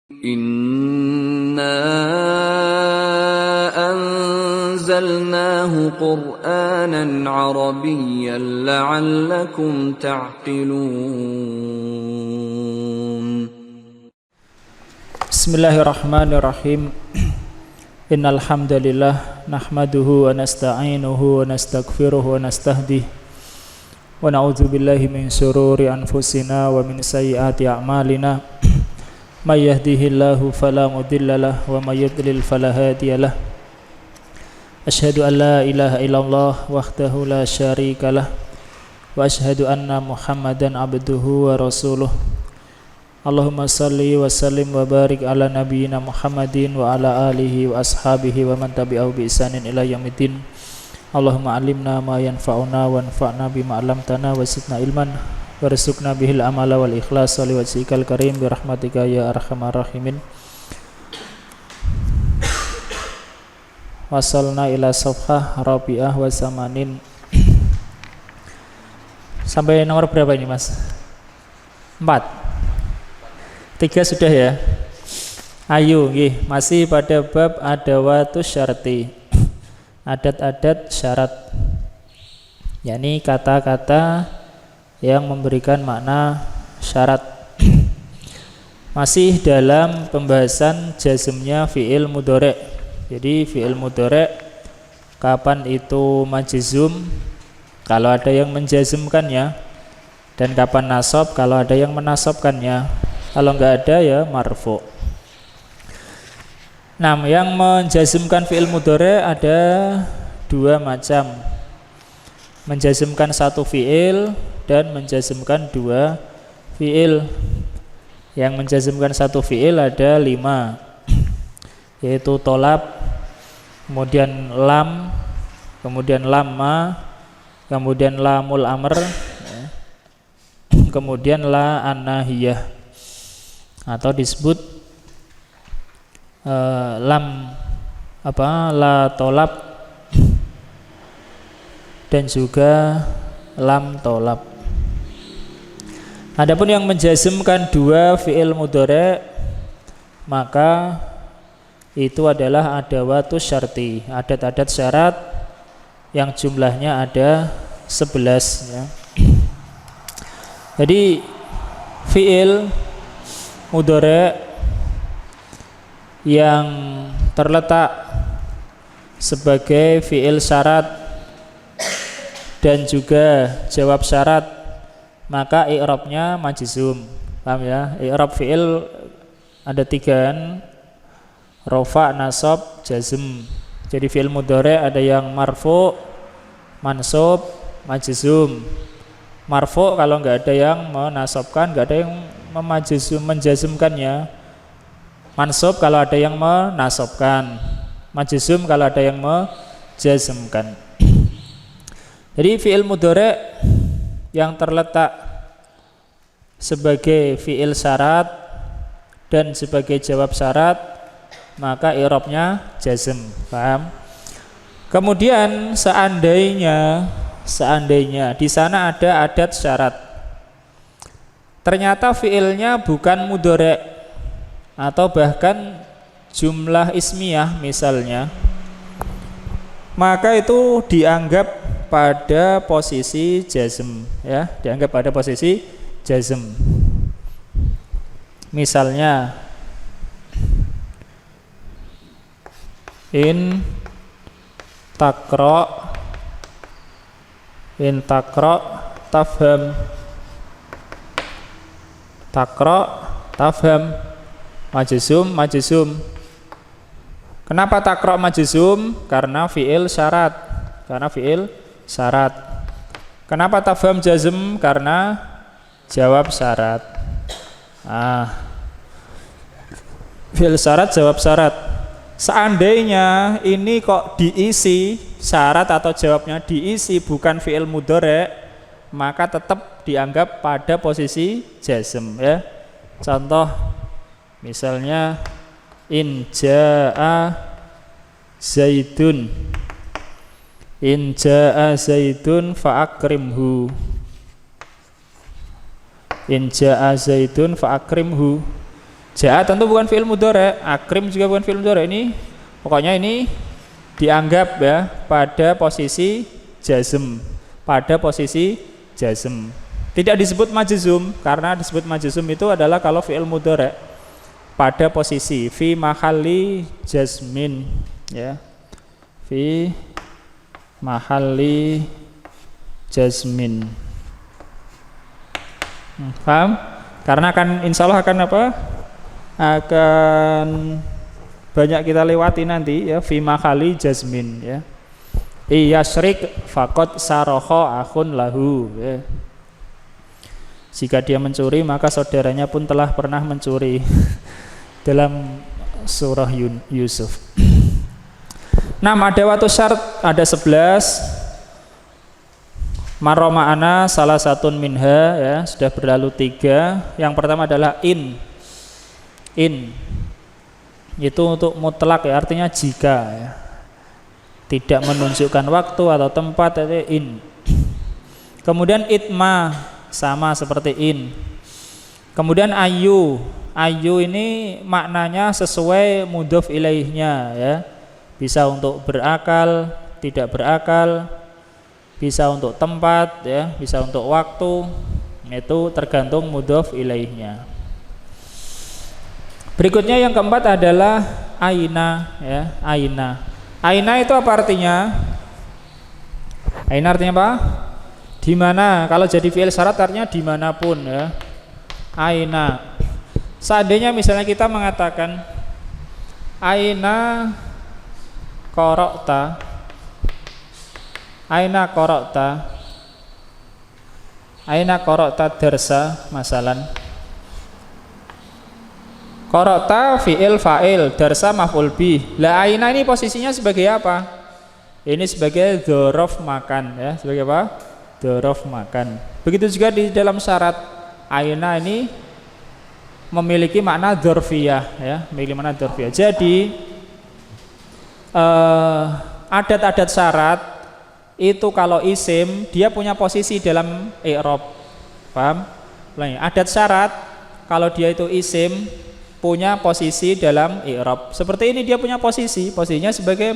Inna anzalnahu Qur'anan Arabiyyan la'allakum ta'qilun. Bismillahirrahmanirrahim. Innal hamdalillah nahmaduhu wa nasta'inuhu wa nastaghfiruhu wa nastahdihi wa na'udzu billahi min shururi anfusina wa min sayyiati a'malina. May yahdihillahu fala mudhillalah wa may yudlil fala hadiyalah. Asyhadu an la ilaha illallah wahdahu la syarikalah wa asyhadu anna Muhammadan abduhu wa rasuluh. Allahumma salli wa sallim wa barik ala nabiyyina Muhammadin wa ala alihi wa ashabihi wa man tabi'ahu bi ihsanin ila yaumiddin. Allahumma alimna ma yanfa'una wa anfa'na bima 'allamtana wa zidna ilman warzuqna bihil amala wal ikhlas wa liwajhikal karim bi rahmatika ya arhamar rahimin. Wasalna ila safhah rabi'ah wa samanin. Sampai nomor berapa ini, Mas? 4. 3 sudah ya. Ayo nggih, masih pada bab adawatus syarti. Adat-adat syarat. yakni kata-kata yang memberikan makna syarat. Masih dalam pembahasan jazmnya fi'il mudhari'. Jadi fi'il mudhari' kapan itu majzum kalau ada yang menjazmkannya, dan kapan nasab kalau ada yang menasabkannya. Kalau enggak ada ya marfu'. Nah, yang menjazmkan fi'il mudhari' ada dua macam. Menjazmkan satu fi'il dan menjazmkan dua fi'il. Yang menjazmkan satu fi'il ada 5, yaitu tolab, kemudian lam, kemudian lamma, kemudian lamul amr, kemudian la an-nahiyah, atau disebut lam la tolab dan juga lam tolab. Adapun yang menjazmkan dua fi'il mudhari' maka itu adalah adawatus syarti, adat-adat syarat yang jumlahnya ada 11 ya. Jadi fi'il mudhari' yang terletak sebagai fi'il syarat dan juga jawab syarat, maka i'rabnya majzum. Paham ya? I'rab fi'il ada 3 kan? Rafa, nasab, jazm. Jadi fi'il mudhari' ada yang marfu', mansub, majzum. Marfu' kalau enggak ada yang menasabkan, enggak ada yang menjazmkannya. Mansub kalau ada yang menasabkan, majzum kalau ada yang menjazmkan. Jadi fi'il mudhari' yang terletak sebagai fi'il syarat dan sebagai jawab syarat, maka i'rabnya jazm. Paham? Kemudian seandainya di sana ada adat syarat, ternyata fi'ilnya bukan mudhari' atau bahkan jumlah ismiyah misalnya, maka itu dianggap pada posisi jazm ya, dianggap pada posisi jazm. Misalnya in takra tafham, takra tafham, majzum. Kenapa takra majzum? Karena fi'il syarat. Kenapa tafham jazm? Karena jawab syarat. Fi'il syarat, jawab syarat. Seandainya ini kok diisi syarat atau jawabnya diisi bukan fi'il mudhari', maka tetap dianggap pada posisi jazm ya. Contoh misalnya in jaa zaidun, in jaa zaidun fa'akrimhu, in jaa zaidun fa'akrimhu. Jaa tentu bukan fi'il mudhari', akrim juga bukan fi'il mudhari'. Ini pokoknya ini dianggap ya pada posisi jazm. Pada posisi jazm. Tidak disebut majzum, karena disebut majzum itu adalah kalau fi'il mudhari' pada posisi fi mahalli jazmin ya. Fi mahalli jazmin. Paham? Karena akan insya Allah akan apa? Akan banyak kita lewati nanti ya, fi mahalli jazmin ya. Iyasrik faqad saroho akhun lahu ya. Jika dia mencuri maka saudaranya pun telah pernah mencuri. Dalam surah Yusuf. Nah, ada waktu syarat ada 11. Marra ma'ana salah satun minha ya, sudah berlalu 3. Yang pertama adalah in. Itu untuk mutlak ya, artinya jika ya. Tidak menunjukkan waktu atau tempat, itu in. Kemudian itma sama seperti in. Kemudian ayu ini maknanya sesuai mudhof ilaihnya ya. Bisa untuk berakal, tidak berakal, bisa untuk tempat ya, bisa untuk waktu. Itu tergantung mudhof ilaihnya. Berikutnya yang keempat adalah aina ya, aina. Aina itu apa artinya? Aina artinya apa? Di mana? Kalau jadi fi'il syarat artinya dimanapun ya. Aina. Seandainya misalnya kita mengatakan aina qara'ta, aina qara'ta, aina qara'ta darsa masalan. Qara'ta fi'il fa'il, darsa maf'ul bih. Lah aina ini posisinya sebagai apa? Ini sebagai dzaraf makan ya, sebagai apa? Dzaraf makan. Begitu juga di dalam syarat aina ini memiliki makna dzarfiyah ya, memiliki makna dzarfiyah. Jadi adat-adat syarat itu kalau isim dia punya posisi dalam i'rab. Paham? Adat syarat kalau dia itu isim punya posisi dalam i'rab. Seperti ini dia punya posisinya sebagai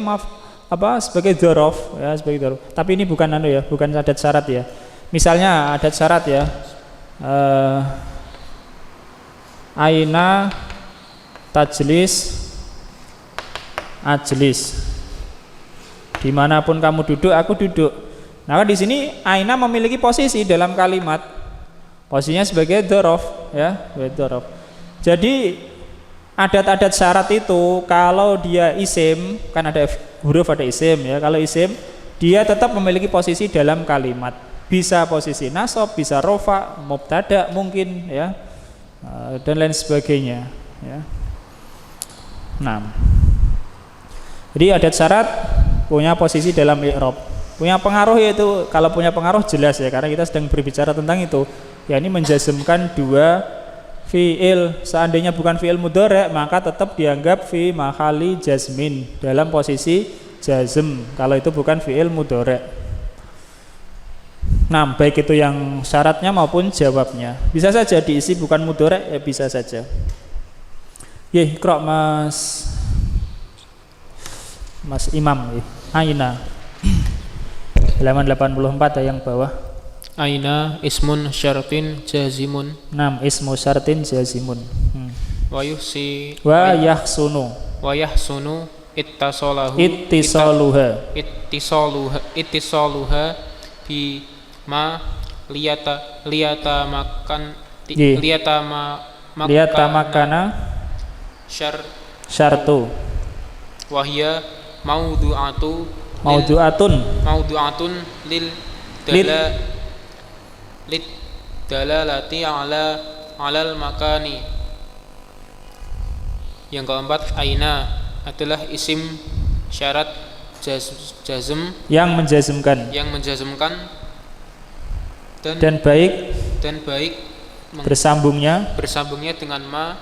sebagai dzaraf ya, sebagai dzaraf. Tapi ini bukan ya, bukan adat syarat ya. Misalnya adat syarat ya. Aina tajlis ajlis. Dimanapun kamu duduk, aku duduk. Nah, di sini aina memiliki posisi dalam kalimat. Posisinya sebagai dzaraf ya, sebagai dzaraf. Jadi adat-adat syarat itu kalau dia isim, kan ada huruf ada isim ya. Kalau isim dia tetap memiliki posisi dalam kalimat. Bisa posisi nasab, bisa rofa, mubtada mungkin ya. Dan lain sebagainya ya. Nah. Jadi adat syarat punya posisi dalam i'rab. Punya pengaruh yaitu kalau punya pengaruh jelas ya, karena kita sedang berbicara tentang itu. Ya ini menjazmkan dua fi'il. Seandainya bukan fi'il mudhari' maka tetap dianggap fi mahalli jazmin, dalam posisi jazm kalau itu bukan fi'il mudhari'. Nah, baik itu yang syaratnya maupun jawabnya. Bisa saja diisi bukan mudhari' ya, bisa saja. Ye, Iqra Mas Imam ya. Aina. Halaman 84 yang bawah. Aina ismun syartin jazimun. Nam ismu syartin jazimun. Wa yuhsi wa yahsunu ittisaluha bi ma liyata makana syartu wahya maudu'atun lil dalalati alal makani. Yang keempat, aina adalah isim syarat jazm yang menjazmkan dan baik bersambungnya dengan ma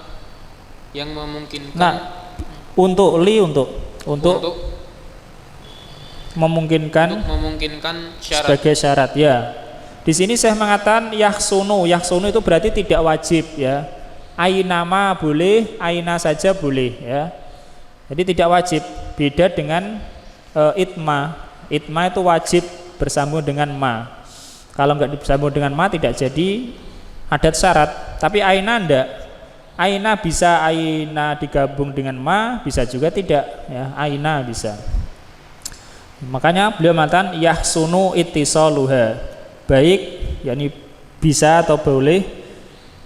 yang memungkinkan. Nah, untuk memungkinkan syarat. Sebagai syarat ya. Di sini saya mengatakan yahsunu itu berarti tidak wajib ya. Ainama boleh, aina saja boleh ya. Jadi tidak wajib. Beda dengan itma. Itma itu wajib bersambung dengan ma. Kalau enggak bersambung dengan ma tidak jadi adat syarat. Tapi aina enggak. Aina bisa aina digabung dengan ma, bisa juga tidak ya. Aina bisa. Makanya beliau mengatakan yahsunu ittisaluha. Baik, yakni bisa atau boleh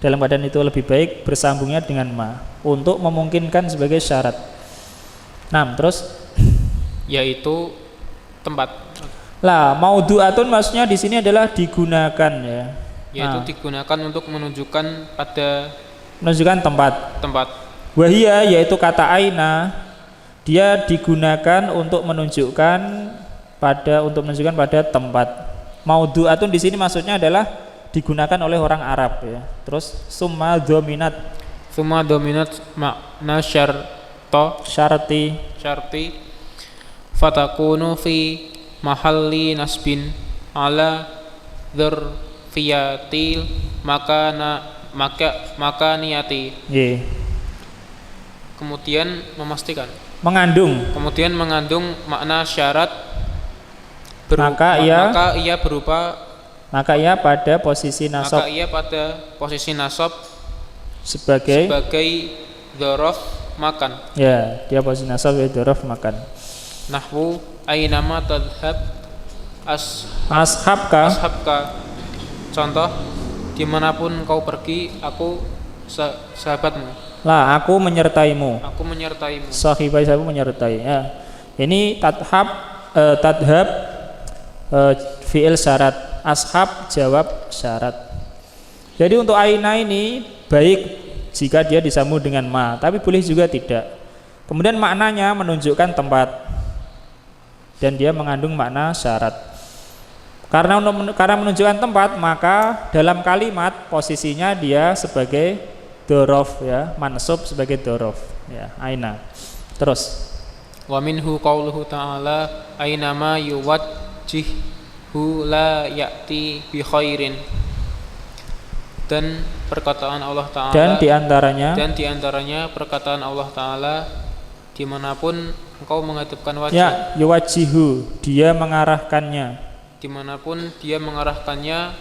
dalam keadaan itu lebih baik bersambungnya dengan ma untuk memungkinkan sebagai syarat. Nah, terus yaitu tempat. Lah, maudhu'atun maksudnya di sini adalah digunakan ya. Yaitu digunakan untuk menunjukkan pada menunjukkan tempat. Tempat. Wahia yaitu kata aina, dia digunakan untuk menunjukkan pada tempat. Maudhu'atun di sini maksudnya adalah digunakan oleh orang Arab ya. Terus summa dominat makna syarti fatakunu fi mahalli nasbin ala dzurfiyatil makaniyati. Kemudian memastikan mengandung makna syarat maka ia pada posisi nasab sebagai dzaraf makan. Ya, dia posisi nasab sebagai dzaraf makan. Nahwu ainama tadhhab ashabka. Contoh, dimanapun kau pergi, aku sahabatmu. Lah, aku menyertaimu. Sahibai saya menyertai. Ya. Ini tadhhab fi'il syarat. Ashab jawab syarat. Jadi untuk aina ini baik jika dia disambung dengan ma, tapi boleh juga tidak. Kemudian maknanya menunjukkan tempat dan dia mengandung makna syarat. Karena menunjukkan tempat, maka dalam kalimat posisinya dia sebagai dzaraf ya, mansub sebagai dzaraf ya, aina. Terus wa minhu qauluhu ta'ala ainama yuwajjih la ya'ti bi khairin. Dan perkataan Allah Ta'ala dan diantaranya perkataan Allah Ta'ala dimanapun engkau menghadapkan wajah ya, yuwajjihu dia mengarahkannya, dimanapun dia mengarahkannya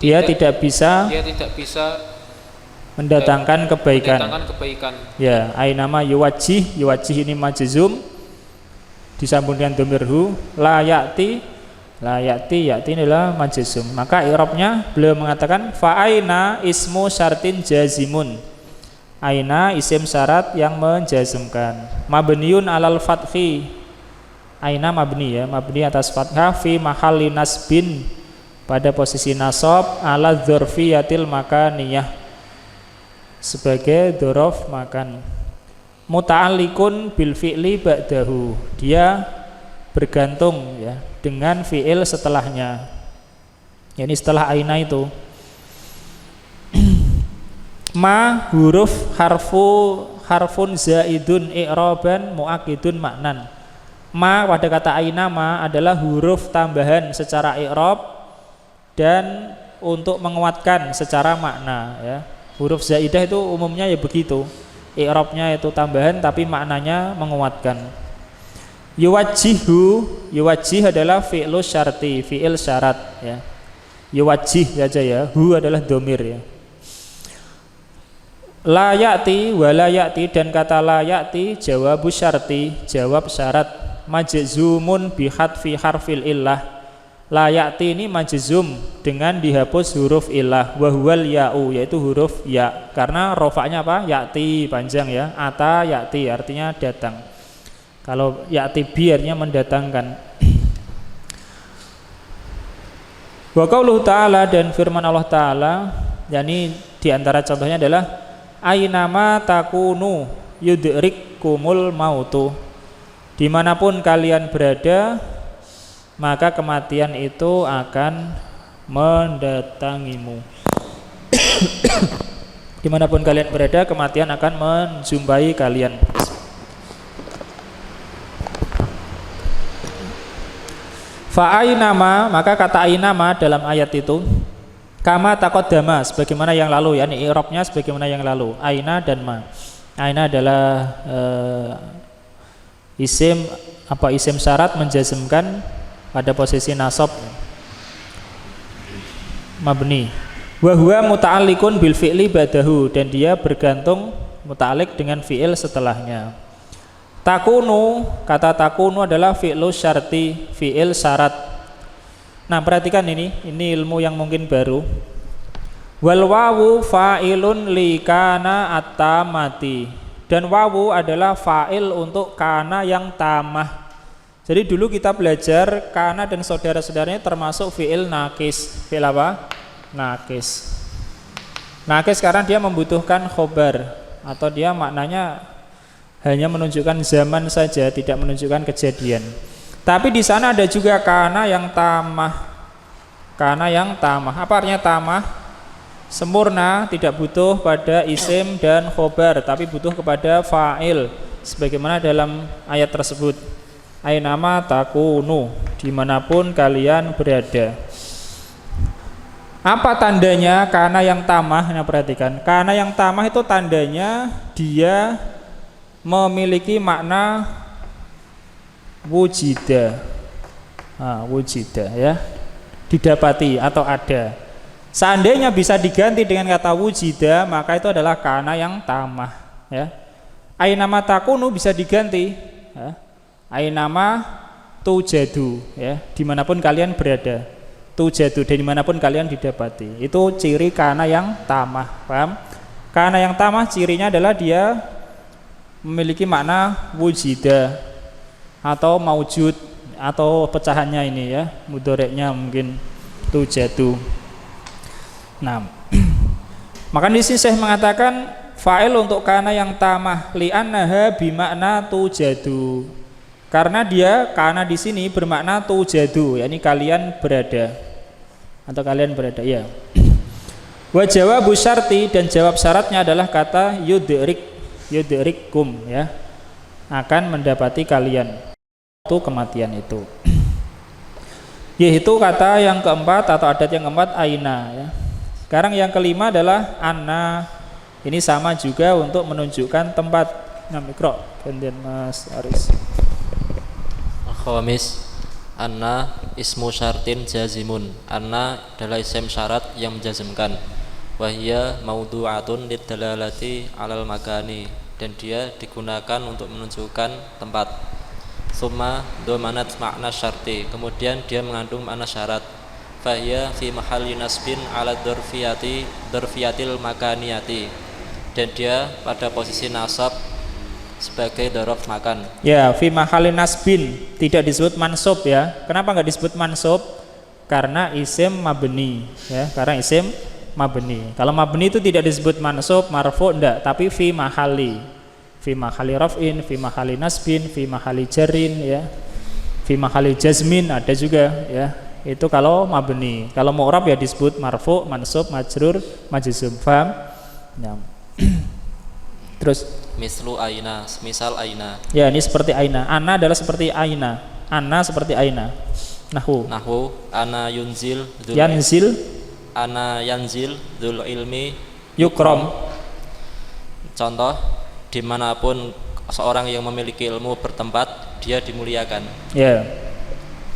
dia tidak bisa mendatangkan kebaikan. Ya, ainama yuwajjih ini majzum disambung dengan dhamirhu, la ya'ti inilah majzum. Maka i'rabnya beliau mengatakan fa aina ismu syartin jazimun. Aina isim syarat yang menjazmkan. Mabniun alal fathi. Aina mabni ya, mabni atas fathah fi mahalli nasbin pada posisi nasab ala dzurfiyatil makaniyah sebagai dzaraf makan. Muta'alliqun bil fi'li ba'dahu, dia bergantung ya dengan fi'il setelahnya. Yani setelah aina itu. Ma huruf harfun zaidun i'raban muakkidun maknan. Ma pada kata aina ma adalah huruf tambahan secara i'rab dan untuk menguatkan secara makna ya. Huruf zaidah itu umumnya ya begitu. I'rabnya itu tambahan tapi maknanya menguatkan. Yuwajjih adalah fi'lu syarti, fi'il syarat ya. Yuwajjih saja ya, hu adalah dhamir ya. La ya'ti wa la ya'ti dan kata la ya'ti jawabu syarti, jawab syarat. Majzumun bi hadfi harfil illah. La ya'ti ini majzum dengan dihapus huruf illah, wa huwal ya'u yaitu huruf ya. Karena rofaknya apa? Ya'ti panjang ya. Ata ya'ti artinya datang. Kalau ya'ti bi artinya mendatangkan. Wa qauluhu ta'ala dan firman Allah Ta'ala, yakni di antara contohnya adalah ainama takunu yudrikkumul mautu. Dimanapun kalian berada, maka kematian itu akan mendatangimu. Dimanapun kalian berada, kematian akan menjumpai kalian. Fa ainama, maka kata ainama dalam ayat itu Kama taqaddama, sebagaimana yang lalu, yakni i'rabnya sebagaimana yang lalu. Aina dan ma. Aina adalah isim syarat menjazmkan pada posisi nasab mabni. Wa huwa muta'alliqun bil fi'li ba'dahu, dan dia bergantung muta'alliq dengan fi'il setelahnya. Takunu, kata takunu adalah fi'lu syarti, fi'il syarat. Nah, perhatikan ini ilmu yang mungkin baru. Wal wawu fa'ilun li kana at-tamati. Dan wawu adalah fa'il untuk kana yang tamah. Jadi dulu kita belajar kana dan saudara-saudaranya termasuk fi'il nakis. Fi'il apa? Nakis. Nakis sekarang dia membutuhkan khobar, atau dia maknanya hanya menunjukkan zaman saja, tidak menunjukkan kejadian. Tapi di sana ada juga kana yang tamah. Kana yang tamah. Apa artinya tamah? Sempurna, tidak butuh pada isim dan khobar, tapi butuh kepada fa'il. Sebagaimana dalam ayat tersebut. Ainama takunu, dimanapun kalian berada. Apa tandanya kana yang tamah? Nah, perhatikan. Kana yang tamah itu tandanya dia memiliki makna wujida. Wujida ya, didapati atau ada. Seandainya bisa diganti dengan kata wujida, maka itu adalah kana yang tamah ya. Ainama takunu bisa diganti ya. Ainama tujadu ya, dimanapun kalian berada. Tujadu, dan dimanapun kalian didapati. Itu ciri kana yang tamah. Paham? Kana yang tamah cirinya adalah dia memiliki makna wujida atau maujud, atau pecahannya ini ya, mudhoreknya mungkin tujadu. Nah, maka di sini saya mengatakan fa'il untuk kana yang tamah li'annaha bimakna tujadu. Karena dia kana di sini bermakna tujadu, yakni kalian berada atau kalian berada ya. Wa jawabu syarti, dan jawab syaratnya adalah kata yudrikum ya, akan mendapati kalian waktu kematian itu. Yaitu kata yang keempat atau adat yang keempat aina ya. Sekarang yang kelima adalah anna. Ini sama juga untuk menunjukkan tempat. Nah, mikro gantian Mas Aris. Khamis, anna ismu syartin jazimun. Anna adalah isim syarat yang menjazmkan. Wahia maudu'atun lidalalati alal makani, dan dia digunakan untuk menunjukkan tempat. Summa domanat makna syarti, kemudian dia mengandung makna syarat. Fahia fi mahalli nasbin ala dorfiyatil makaniyati, dan dia pada posisi nasab sebagai dorof makan. Ya, fi mahalli nasbin, tidak disebut mansub ya. Kenapa nggak disebut mansub? Karena isim mabni ya, karena isim mabni. Kalau mabni itu tidak disebut mansub, marfu enggak, tapi fi mahalli raf'in, fi mahalli nasbin, fi mahalli jarrin ya, fi mahalli jazmin ada juga ya. Itu kalau mabni. Kalau mu'rab ya disebut marfu, mansub, majrur, majzum. Paham? Ya. Terus mislu aina, misal aina. Ya, ini seperti aina. Ana adalah seperti aina. Ana seperti aina. Nahwu ana yanzil ana yanzil dzul ilmi yukram. Contoh, dimanapun seorang yang memiliki ilmu bertempat, dia dimuliakan. Ya.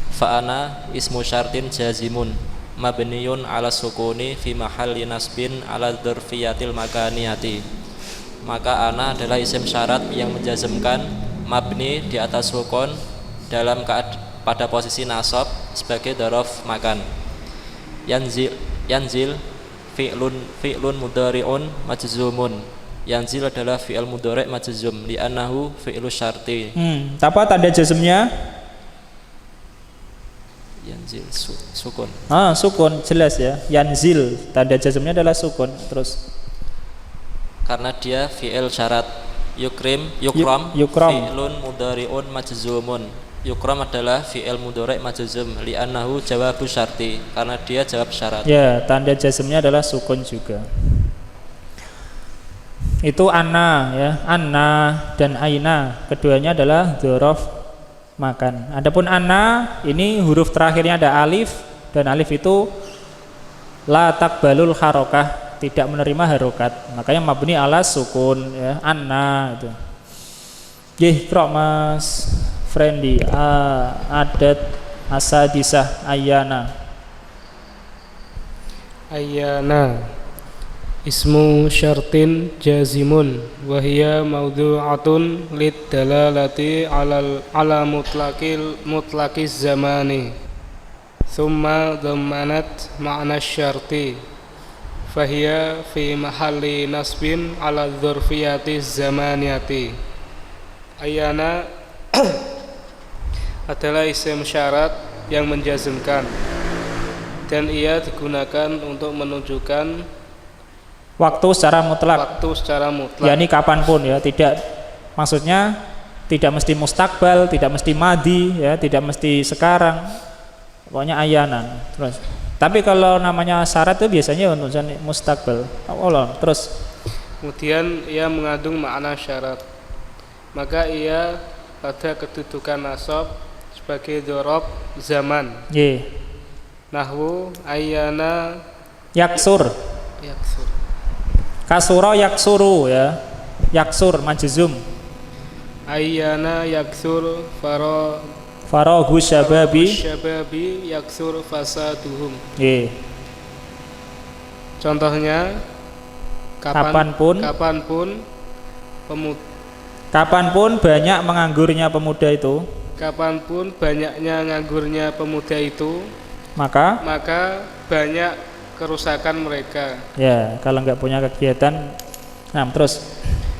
Fa'ana ismu syartin jazimun mabniyun ala sukuni fi mahalli nasbin ala dzurfiyatil makaniyati. Maka ana adalah isim syarat yang menjazmkan, mabni di atas sukun dalam pada posisi nasab sebagai dzaraf makan. Yanzil fi'lun mudhari'un majzumun. Yanzil adalah fi'il mudhari' majzum li'annahu fi'lu syarti. Apa tanda jazmnya? Yanzil sukun. Sukun jelas ya. Yanzil tanda jazmnya adalah sukun. Terus karena dia fi'il syarat. Yukram fi'lun mudhari'un majzumun. Yukram adalah fi'il mudhari' majzum li'annahu jawabu syarti, karena dia jawab syarat. Ya, tanda jazmnya adalah sukun juga. Itu anna ya. Anna dan aina keduanya adalah dzaraf makan. Adapun anna ini huruf terakhirnya ada alif, dan alif itu La taqbalul harokah, tidak menerima harokat. Makanya mabni ala sukun ya, anna itu. Nggih, Krok Mas Friendly, adat asadisah ayana. Ayana ismu syartin jazimun wa hiya mawdu'atun lid dalalati ala mutlaqiz zamani thumma dhammanat ma'na syarti fahiya fi mahalli nasbin ala dzurfiyati zamaniyati. Ayana adalah isim syarat yang menjazmkan dan ia digunakan untuk menunjukkan Waktu secara mutlak. yakni kapanpun ya, tidak, maksudnya tidak mesti mustakbal, tidak mesti madi ya, tidak mesti sekarang. Pokoknya ayana. Terus. Tapi kalau namanya syarat itu biasanya untuk mustakbal. Allah. Terus kemudian ia mengandung makna syarat, maka ia pada kedudukan nasab sebagai dzaraf zaman. Nggih. Nahwu ayana Yaksur. Kasura yaksuru ya. Yaksur majzum. Ayana yaksur Farahu syababi. yaksur fasaduhum. Nggih. Contohnya Kapanpun banyak menganggurnya pemuda itu, kapanpun banyaknya nganggurnya pemuda itu, maka banyak kerusakan mereka. Ya, kalau nggak punya kegiatan. Nah, terus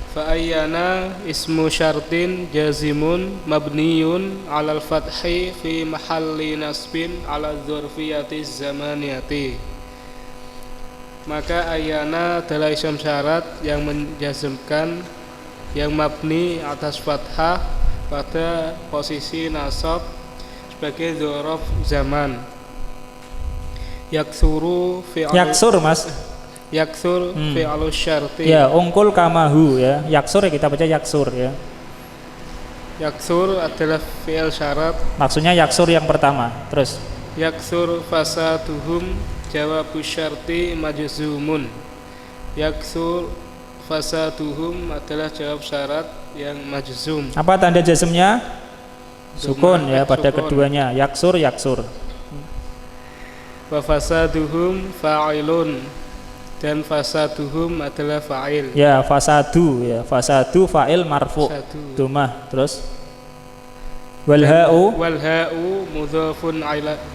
Fa ayyana ismu syartin jazimun mabniyun 'alal fathi fi mahalli nasbin 'ala dzurfiyati zamaniyati. Maka ayyana adalah isim syarat yang menjazmkan yang mabni atas fathah pada posisi nasab sebagai dzaraf zaman. Yaksur Mas. Yaksur fi'alus syarti. Ya, ungkul kamahu ya. Yaksur ya, kita baca yaksur ya. Yaksur adalah fi'il syarat. Maksudnya yaksur yang pertama. Terus Yaksur fasaduhum jawabus syarti majzumun. Yaksur fasaduhum adalah jawab syarat yang majzum. Apa tanda jazmnya? Sukun ya pada keduanya. Yaksur. Wa fasaduhum fa'ilun, dan fasaduhum adalah fa'il. Ya, fasadu ya. Fasadu fa'il marfu. Dumah. Terus wal ha'u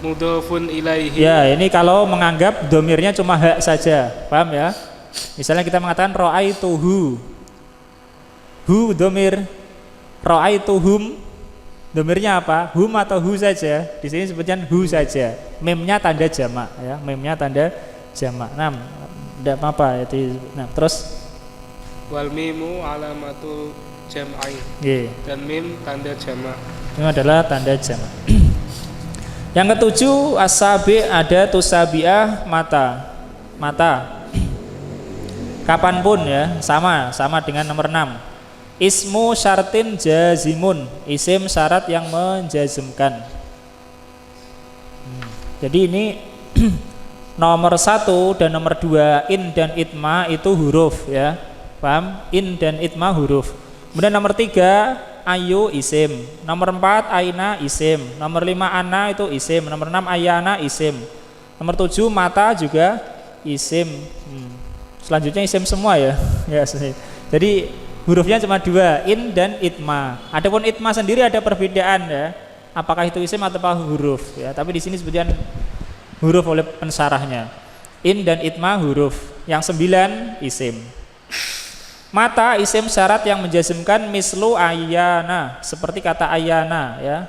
mudhafun ilaihi. Ya, ini kalau menganggap domirnya cuma hak saja. Paham ya? Misalnya kita mengatakan ra'aituhu. Hu domir, ra'aituhum domirnya apa? Hum atau hu saja. Di sini sebutkan hu saja. Memnya tanda jamak ya, memnya tanda jamak. Nah, tidak apa-apa itu. Nah, terus wal mimu alamatul jam'i. Dan mim tanda jamak. Ini adalah tanda jamak. Yang ketujuh, asabi ada tusabiah mata. Kapanpun ya, sama dengan nomor 6. Ismu syartin jazimun, isim syarat yang menjazmkan. Jadi ini nomor 1 dan nomor 2, in dan itma itu huruf ya. Paham? In dan itma huruf. Kemudian nomor 3 ayu isim, nomor 4 aina isim, nomor 5 ana itu isim, nomor 6 ayana isim, nomor 7 mata juga isim. Selanjutnya isim semua ya. Ya, jadi hurufnya cuma 2, in dan itma. Adapun itma sendiri ada perbedaan ya. Apakah itu isim atau huruf ya. Tapi di sini sebutkan huruf oleh pensarahnya. In dan itma huruf. Yang 9 isim. Mata isim syarat yang menjazmkan mislu ayana, seperti kata ayana ya.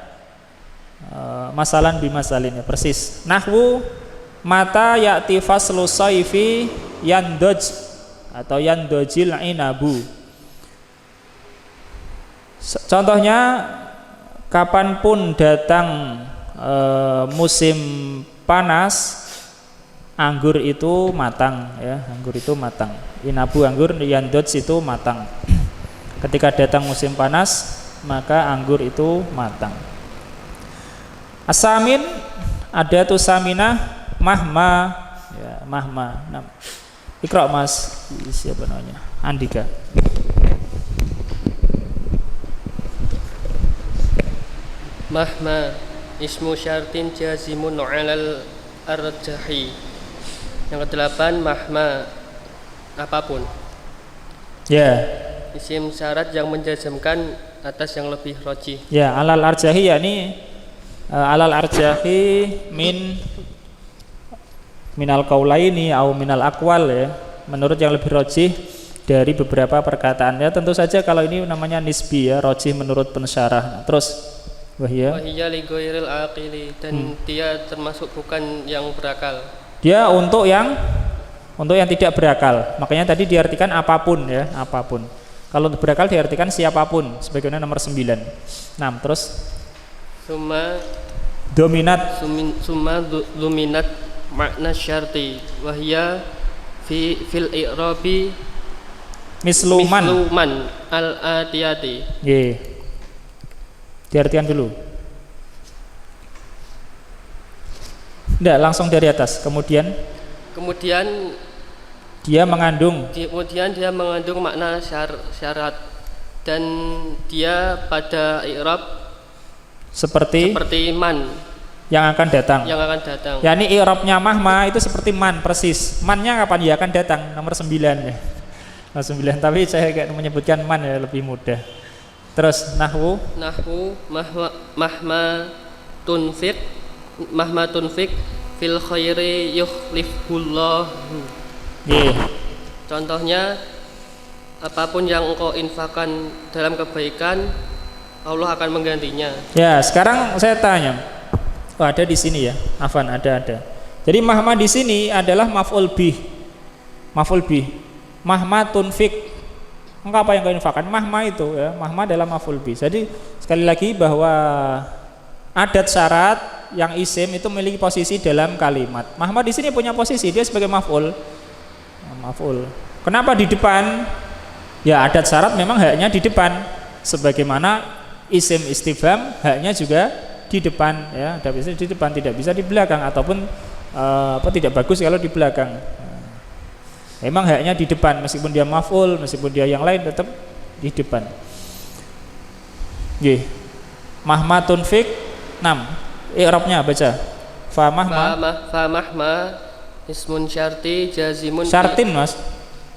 Masalan bimasalin ya, persis. Nahwu mata ya'ti faslu saifi yandoj atau yandojil inabu. Contohnya kapanpun datang musim panas, anggur itu matang ya, anggur itu matang. Inabu anggur, yandoj itu matang. Ketika datang musim panas, maka anggur itu matang. Asamin ada tuh saminah mahma Ya, mahma. Iqra Mas, siapa namanya? Andika. Mahma ismu syartin jazimun 'alal arjahi. Yang ke-8 mahma apapun. Ya. Isim syarat yang menjazmkan atas yang lebih rajih. Ya, alal arjahi yakni alal arjahi minal qaulaini au minal aqwal ya, menurut yang lebih rajih dari beberapa perkataan. Ya, tentu saja kalau ini namanya nisbi ya, rajih menurut pensyarah. Nah, terus wahia li ghairil aqili, dan dia termasuk bukan yang berakal. Dia untuk yang tidak berakal. Makanya tadi diartikan apapun ya, apapun. Kalau untuk berakal diartikan siapapun, sebagaimana nomor 9. Nah, terus Summa dominat dominat makna syarti wahia fil i'rabi misluman al-atiyati. Nggih. Diartikan dulu. Enggak, langsung dari atas. Kemudian dia mengandung makna syarat, dan dia pada i'rab seperti man yang akan datang. Ya, ini i'rabnya mahma itu seperti man persis. Mannya kapan dia akan datang? Nomor 9 ya. Nomor 9, tapi saya kayak menyebutkan man ya, lebih mudah. Terus nahwu mahma tunfik fil khairi yukhlifullah. Contohnya, apapun yang engkau infakkan dalam kebaikan, Allah akan menggantinya. Ya, sekarang saya tanya. Oh, ada di sini ya. Afan, ada. Jadi mahma di sini adalah maf'ul bih. Mahma tunfik. Engkau apa yang kau infakkan? Mahma itu ya. Mahma adalah maf'ul bih. Jadi sekali lagi bahwa adat syarat yang isim itu memiliki posisi dalam kalimat. Mahma di sini punya posisi, dia sebagai maf'ul. Kenapa di depan? Ya, adat syarat memang haknya di depan. Sebagaimana isim istifham haknya juga di depan ya, tidak bisa di depan, tidak bisa di belakang, ataupun tidak bagus kalau di belakang. Memang haknya di depan, meskipun dia maf'ul, meskipun dia yang lain tetap di depan. Nggih. Mahma tunfik 6. I'rabnya baca. Fa mahma ismun syarti jazimun. Syartin Mas.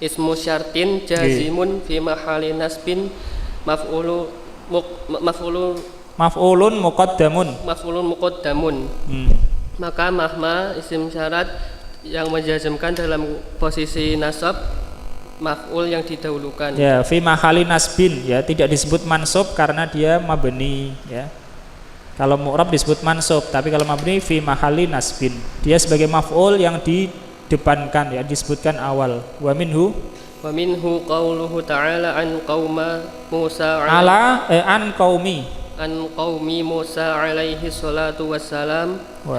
Ismu syartin jazimun fi mahali nasbin maf'ulun muqaddamun. Maka mahma isim syarat yang menjazmkan dalam posisi nasab maf'ul yang didahulukan. Ya, fi mahali nasbin ya, tidak disebut mansub karena dia mabni ya. Kalau mu'rab disebut mansub, tapi kalau mabni fi mahali nasbin, dia sebagai maf'ul yang didepankan ya, disebutkan awal. Wa minhu qauluhu ta'ala an qauma Musa an qaumi Musa alaihi salatu wassalam wa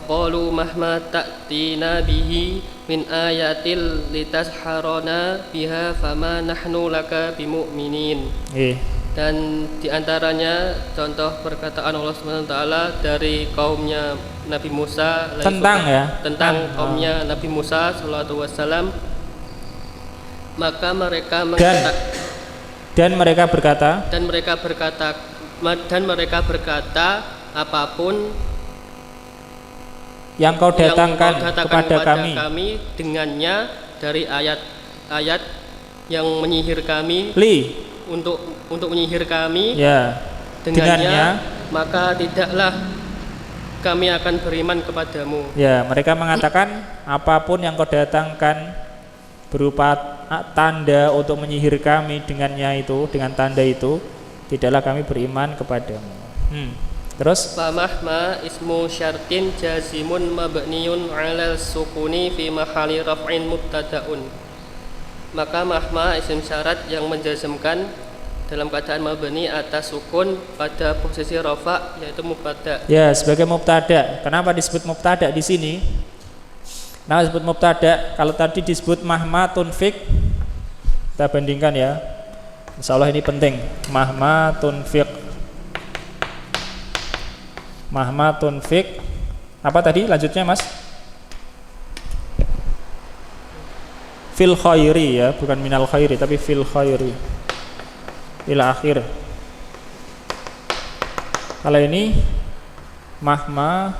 qalu mahma ta'tina bihi min ayatil litasharana biha fama nahnu laka bimu'minin. Dan diantaranya contoh perkataan Allah SWT dari kaumnya Nabi Musa tentang kaumnya Nabi Musa sallallahu alaihi wasallam. Maka mereka berkata apapun yang kau datangkan kepada kami dengannya dari ayat-ayat yang menyihir kami untuk menyihir kami ya, dengannya maka tidaklah kami akan beriman kepadamu. Ya, mereka mengatakan apapun yang kau datangkan berupa tanda untuk menyihir kami dengannya itu, dengan tanda itu, tidaklah kami beriman kepadamu. Terus famahma ismu syartin jazimun mabniun 'alal sukuni fi mahali raf'in mubtada'un. Maka mahma isim syarat yang menjazmkan dalam keadaan mabni atas sukun pada posisi rafa, yaitu mubtada. Ya, sebagai mubtada. Kenapa disebut mubtada di sini? Nah, disebut mubtada. Kalau tadi disebut mahma tunfik, kita bandingkan ya. Insyaallah ini penting. Mahma tunfik. Apa tadi lanjutnya, Mas? fil khairi ya, bukan minal khairi tapi fil khairi ila akhir. Kalau ini mahma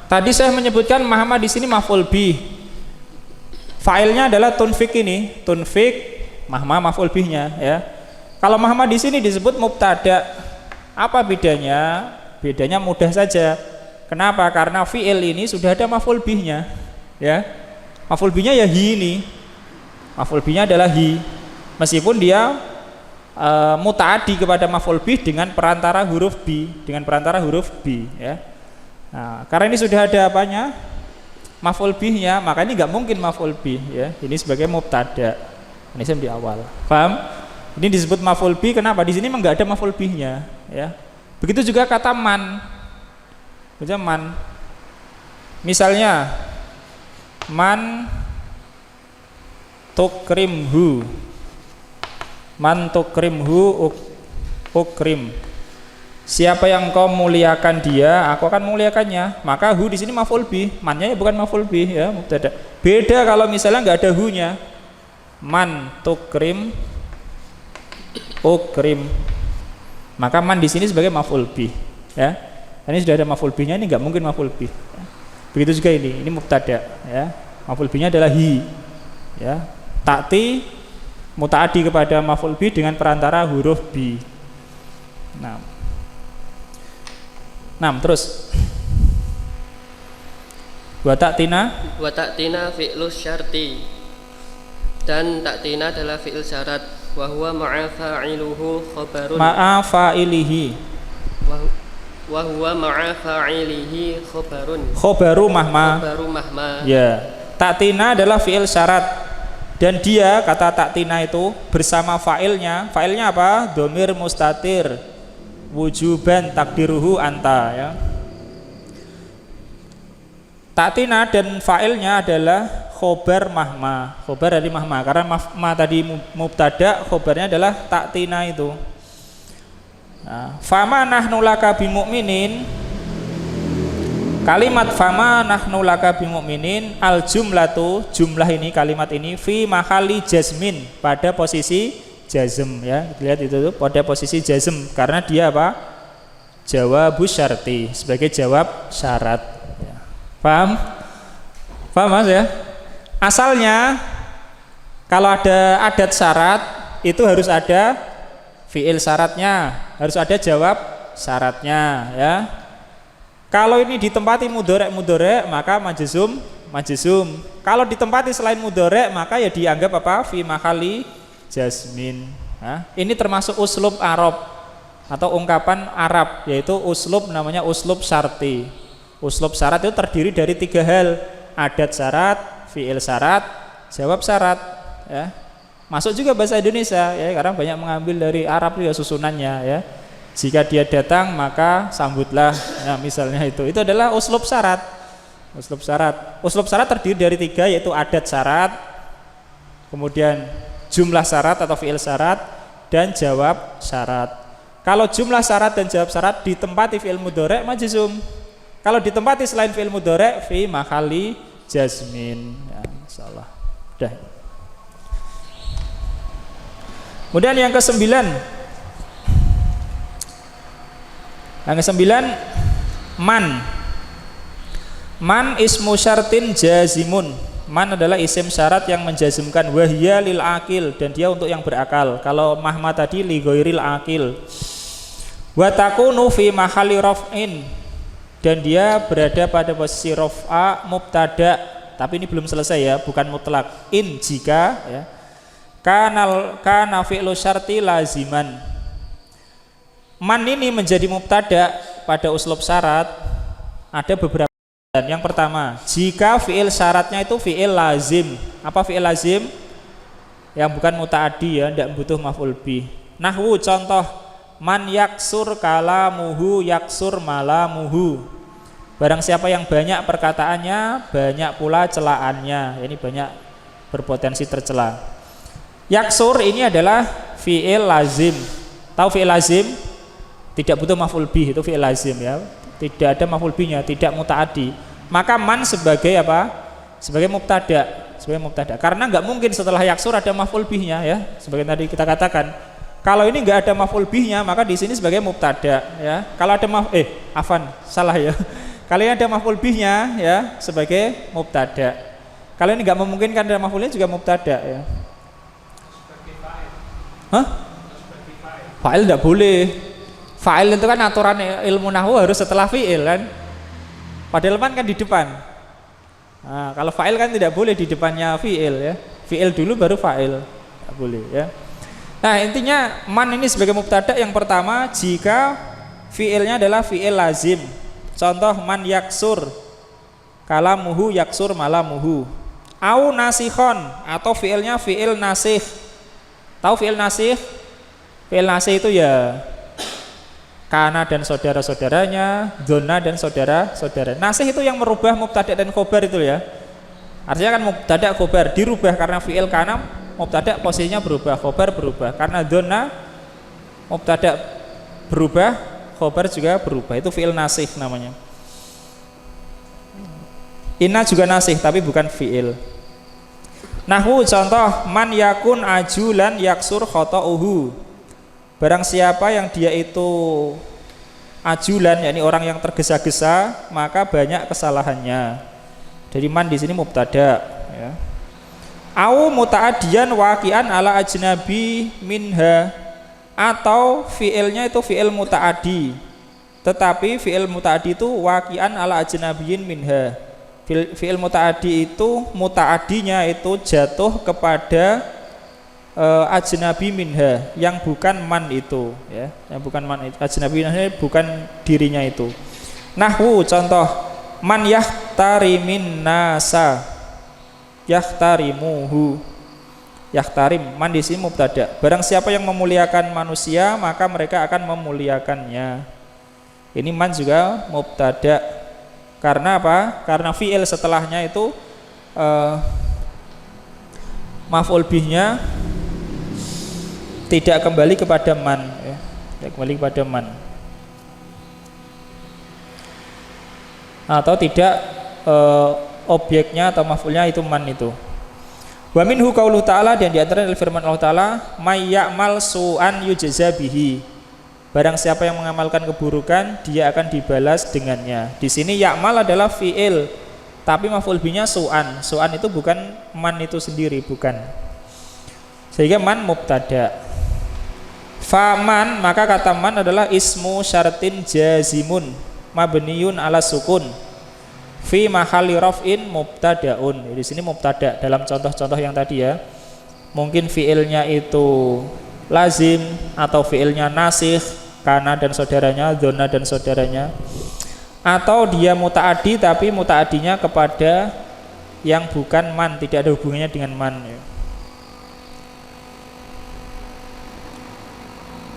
tadi saya menyebutkan mahma di sini maf'ul bih. Fa'ilnya adalah tunfik ini, tunfik mahma maf'ul bihnya ya. Kalau mahma di sini disebut mubtada. Apa bedanya? Bedanya mudah saja. Kenapa? Karena fi'il ini sudah ada maf'ul bihnya ya. Maf'ul bihnya ya hi ini. Maf'ul bihnya adalah hi. Meskipun dia mutaaddi kepada maf'ul bih dengan perantara huruf bi, ya. Nah, karena ini sudah ada apanya? Maf'ul bihnya, maka ini nggak mungkin maf'ul bih ya. Ini sebagai mubtada. Ini saya di awal. Paham? Ini disebut maf'ul bih kenapa? Di sini memang nggak ada maf'ul bihnya ya. Begitu juga kata man. Baca man. Misalnya man tukrimhu. Man tukrimhu ukrim. Siapa yang kau muliakan dia, aku akan muliakannya. Maka hu di sini maf'ul bih, mannya ya bukan maf'ul bih ya, mubtada. Beda kalau misalnya nggak ada hu-nya. Man tukrim ukrim. Maka man di sini sebagai maf'ul bih ya. Ini sudah ada maf'ul bihnya, ini nggak mungkin maf'ul bih. Ya. Begitu juga ini mubtada ya. Maf'ul bihnya adalah hi. Ya. Ta'ti mutaaddi kepada maf'ul bih dengan perantara huruf bi. Nah, terus wa ta'tina fi'lu syarti, dan ta'tina adalah fi'il syarat, wa huwa ma'a fa'iluhu khabarun, ma'a fa'ilihi, wa huwa ma'a fa'ilihi khabarun, khabaru mahma ya. Ta'tina adalah fi'il syarat dan dia kata ta'tina itu bersama fa'ilnya apa? Dhamir mustatir wujuban takdiruhu anta ya. Ta'tina dan fa'ilnya adalah khobar mahma, khobar dari mahma, karena mahma tadi mubtada, khobarnya adalah ta'tina itu. Nah, fama nahnu laka bimu'minin, kalimat fama nahnu laka bimu'minin, al jumlatu, jumlah ini, kalimat ini fi mahali jazmin, pada posisi jazm ya. Lihat itu tuh, pada posisi jazm karena dia apa? Jawabus syarti, sebagai jawab syarat ya. Paham? Paham Mas ya? Asalnya kalau ada adat syarat itu harus ada fi'il syaratnya, harus ada jawab syaratnya ya. Kalau ini ditempati mudhari' maka majzum. Kalau ditempati selain mudhari' maka ya dianggap apa? Fi mahali jazmin. Nah, ini termasuk uslub Arab atau ungkapan Arab, yaitu uslub namanya uslub syarti. Uslub syarat itu terdiri dari 3 hal: adat syarat, fi'il syarat, jawab syarat ya. Masuk juga bahasa Indonesia ya, karena banyak mengambil dari Arab ya susunannya ya. Jika dia datang maka sambutlah. Nah, misalnya itu adalah uslub syarat. Uslub syarat terdiri dari 3, yaitu adat syarat, kemudian jumlah syarat atau fi'il syarat, dan jawab syarat. Kalau jumlah syarat dan jawab syarat ditempati fi'il mudhari' majzum. Kalau ditempati selain fi'il mudhari' fi mahali jazmin ya, insyaallah. Udah. Kemudian yang ke-9. Yang ke-9 man ismu syartin jazimun. Man adalah isim syarat yang menjazmkan, wahya lil akil, dan dia untuk yang berakal. Kalau mahma tadi li ghairil akil. Wa takunu fi mahali raf'in, dan dia berada pada posisi raf'a mubtada, tapi ini belum selesai ya, bukan mutlak. In jika ya. Kana fi'lu syarti laziman. Man ini menjadi mubtada pada uslub syarat ada beberapa. Yang pertama, jika fi'il syaratnya itu fi'il lazim. Apa fi'il lazim? Yang bukan mutaaddi ya, tidak butuh maf'ul bih. Nahwu, contoh, man yaksur kalamuhu yaksur malamuhu. Barang siapa yang banyak perkataannya, banyak pula celaannya. Ini banyak berpotensi tercela. Yaksur ini adalah fi'il lazim Tahu fi'il lazim? Tidak butuh maf'ul bih, itu fi'il lazim ya. Tidak ada maf'ul bihnya, tidak muta'addi. Maka man sebagai apa? Sebagai mubtada, sebagai mubtada. Karena nggak mungkin setelah yaksur ada maf'ul bihnya ya. Sebagai tadi kita katakan, kalau ini nggak ada maf'ul bihnya, maka di sini sebagai mubtada ya. Kalau ada salah ya. Kalau ini ada maf'ul bihnya ya sebagai mubtada. Kalau ini nggak memungkinkan ada maf'ulnya juga mubtada ya. Hah? Fa'il nggak boleh. Fa'il itu kan aturan ilmu nahwu harus setelah fi'il kan. Padahal man kan di depan. Nah, kalau fa'il kan tidak boleh di depannya fi'il ya. Fi'il dulu baru fa'il. Tidak boleh ya. Nah, intinya man ini sebagai mubtada yang pertama jika fi'ilnya adalah fi'il lazim. Contoh man yaksur. Kalamuhu yaksur malamuhu. Au nasikhon atau fi'ilnya fi'il nasikh. Tahu fi'il nasikh? Fi'il nasikh itu ya kana dan saudara-saudaranya, dzonna dan saudara-saudara. Nasih itu yang merubah mubtada dan khobar itu ya. Artinya kan mubtada khobar dirubah karena fi'il kana, mubtada posisinya berubah, khobar berubah. Karena dzonna mubtada berubah, khobar juga berubah. Itu fi'il nasih namanya. Inna juga nasih tapi bukan fi'il. Nahwu contoh man yakun ajulan yaksur khata'uhu. Barang siapa yang dia itu ajulan, yakni orang yang tergesa-gesa, maka banyak kesalahannya. Jadi man di sini mubtada ya. Au muta'addiyan waqi'an ala ajnabi minha, atau fi'ilnya itu fi'il muta'addi. Tetapi fi'il muta'addi itu waqi'an ala ajnabiyyin minha. Fi'il muta'addi itu muta'addinya itu jatuh kepada ajnabi minha yang bukan man itu ya, yang bukan man itu. Ajnabi minha bukan dirinya itu. Nahwu contoh man yahtarimin nasa yahtarimuhu. Yahtarim man di sini mubtada. Barang siapa yang memuliakan manusia maka mereka akan memuliakannya. Ini man juga mubtada. Karena apa? Karena fi'il setelahnya itu maf'ul bihnya tidak kembali kepada man ya. Tidak kembali kepada man. Atau tidak objeknya atau maf'ulnya itu man itu. Wa minhu qauluhu ta'ala, dan di antara firman Allah Ta'ala, may ya'mal su'an yujza bihi. Barang siapa yang mengamalkan keburukan dia akan dibalas dengannya. Di sini ya'mal adalah fi'il, tapi maf'ul bihnya su'an. Su'an itu bukan man itu sendiri, bukan. Sehingga man mubtada. Faman, maka kata man adalah ismu syartin jazimun mabniun ala sukun fi mahalli raf'in mubtadaun. Di sini mubtada dalam contoh-contoh yang tadi ya. Mungkin fiilnya itu lazim atau fiilnya nasikh, kana dan saudaranya, dzonna dan saudaranya. Atau dia muta'addi tapi muta'addinya kepada yang bukan man, tidak ada hubungannya dengan man ya.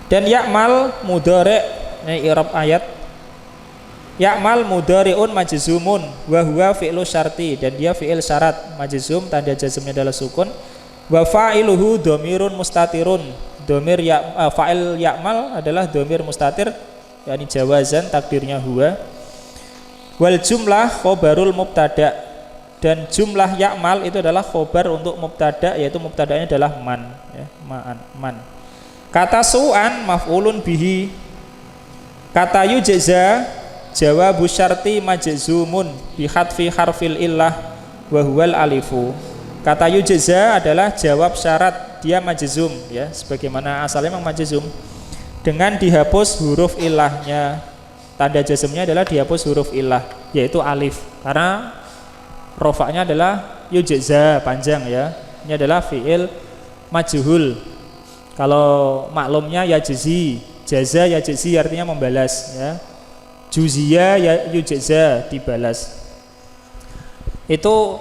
Dan ya'mal mudhari', ini i'rab ayat. Ya'mal mudhari'un majzumun wa huwa fi'lu syarti, dan dia fi'il syarat majzum, tanda jazmnya adalah sukun. Wa fa'iluhu dhamirun mustatirun. Dhamir fa'il ya'mal adalah dhamir mustatir, yakni jawazan takdirnya huwa. Wal jumlah khobarul mubtada, dan jumlah ya'mal itu adalah khobar untuk mubtada, yaitu mubtadanya adalah man ya, man. Kata su'an maf'ulun bihi. Kata yujza jawabu syarti majzumun bihadfi harfil illah wa huwal alifu. Kata yujza adalah jawab syarat, dia majzum ya, sebagaimana asalnya memang majzum dengan dihapus huruf illahnya. Tanda jazmnya adalah dihapus huruf illah, yaitu alif, karena rofaknya adalah yujza panjang ya. Ini adalah fi'il majhul. Kalau maklumnya yajzi, jaza yajzi artinya membalas ya. Juzia ya yujza, dibalas. Itu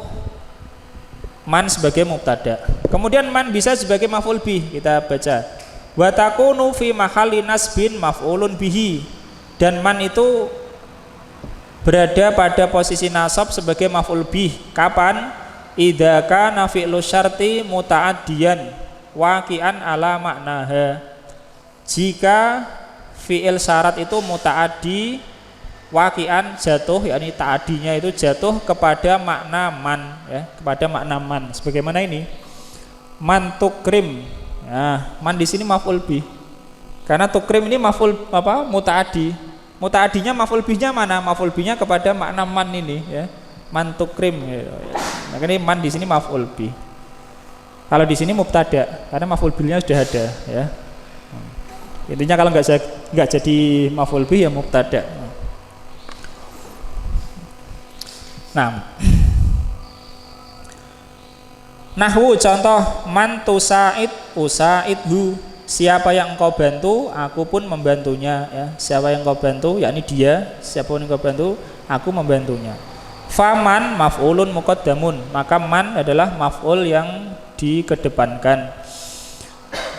man sebagai mubtada. Kemudian man bisa sebagai maf'ul bih, kita baca. Wa takunu fi mahalli nasbin maf'ulun bihi. Dan man itu berada pada posisi nasab sebagai maf'ul bih. Kapan? Idza kana fi'lu syarti muta'addiyan waqi'an ala maknaha. Jika fi'il syarat itu muta'addi waqi'an jatuh, yakni ta'adinya itu jatuh kepada makna man, ya, kepada makna man. Sebagaimana ini man tukrim. Nah, man di sini maf'ul bih. Karena tukrim ini maf'ul apa? Muta'addi. Muta'addinya maf'ul bihnya mana? Maf'ul bihnya kepada makna man ini, ya. Man tukrim. Ya. Makanya man di sini maf'ul bih. Kalau di sini mubtada, karena maf'ul bihnya sudah ada, ya. Intinya kalau nggak jadi maf'ul bih ya mubtada. Nah, nahwu contoh man tusaid usaidhu, siapa yang engkau bantu aku pun membantunya, ya. Siapa yang engkau bantu yakni dia, siapa yang engkau bantu aku membantunya. Faman maf'ulun muqaddamun, maka man adalah maf'ul yang dikedepankan.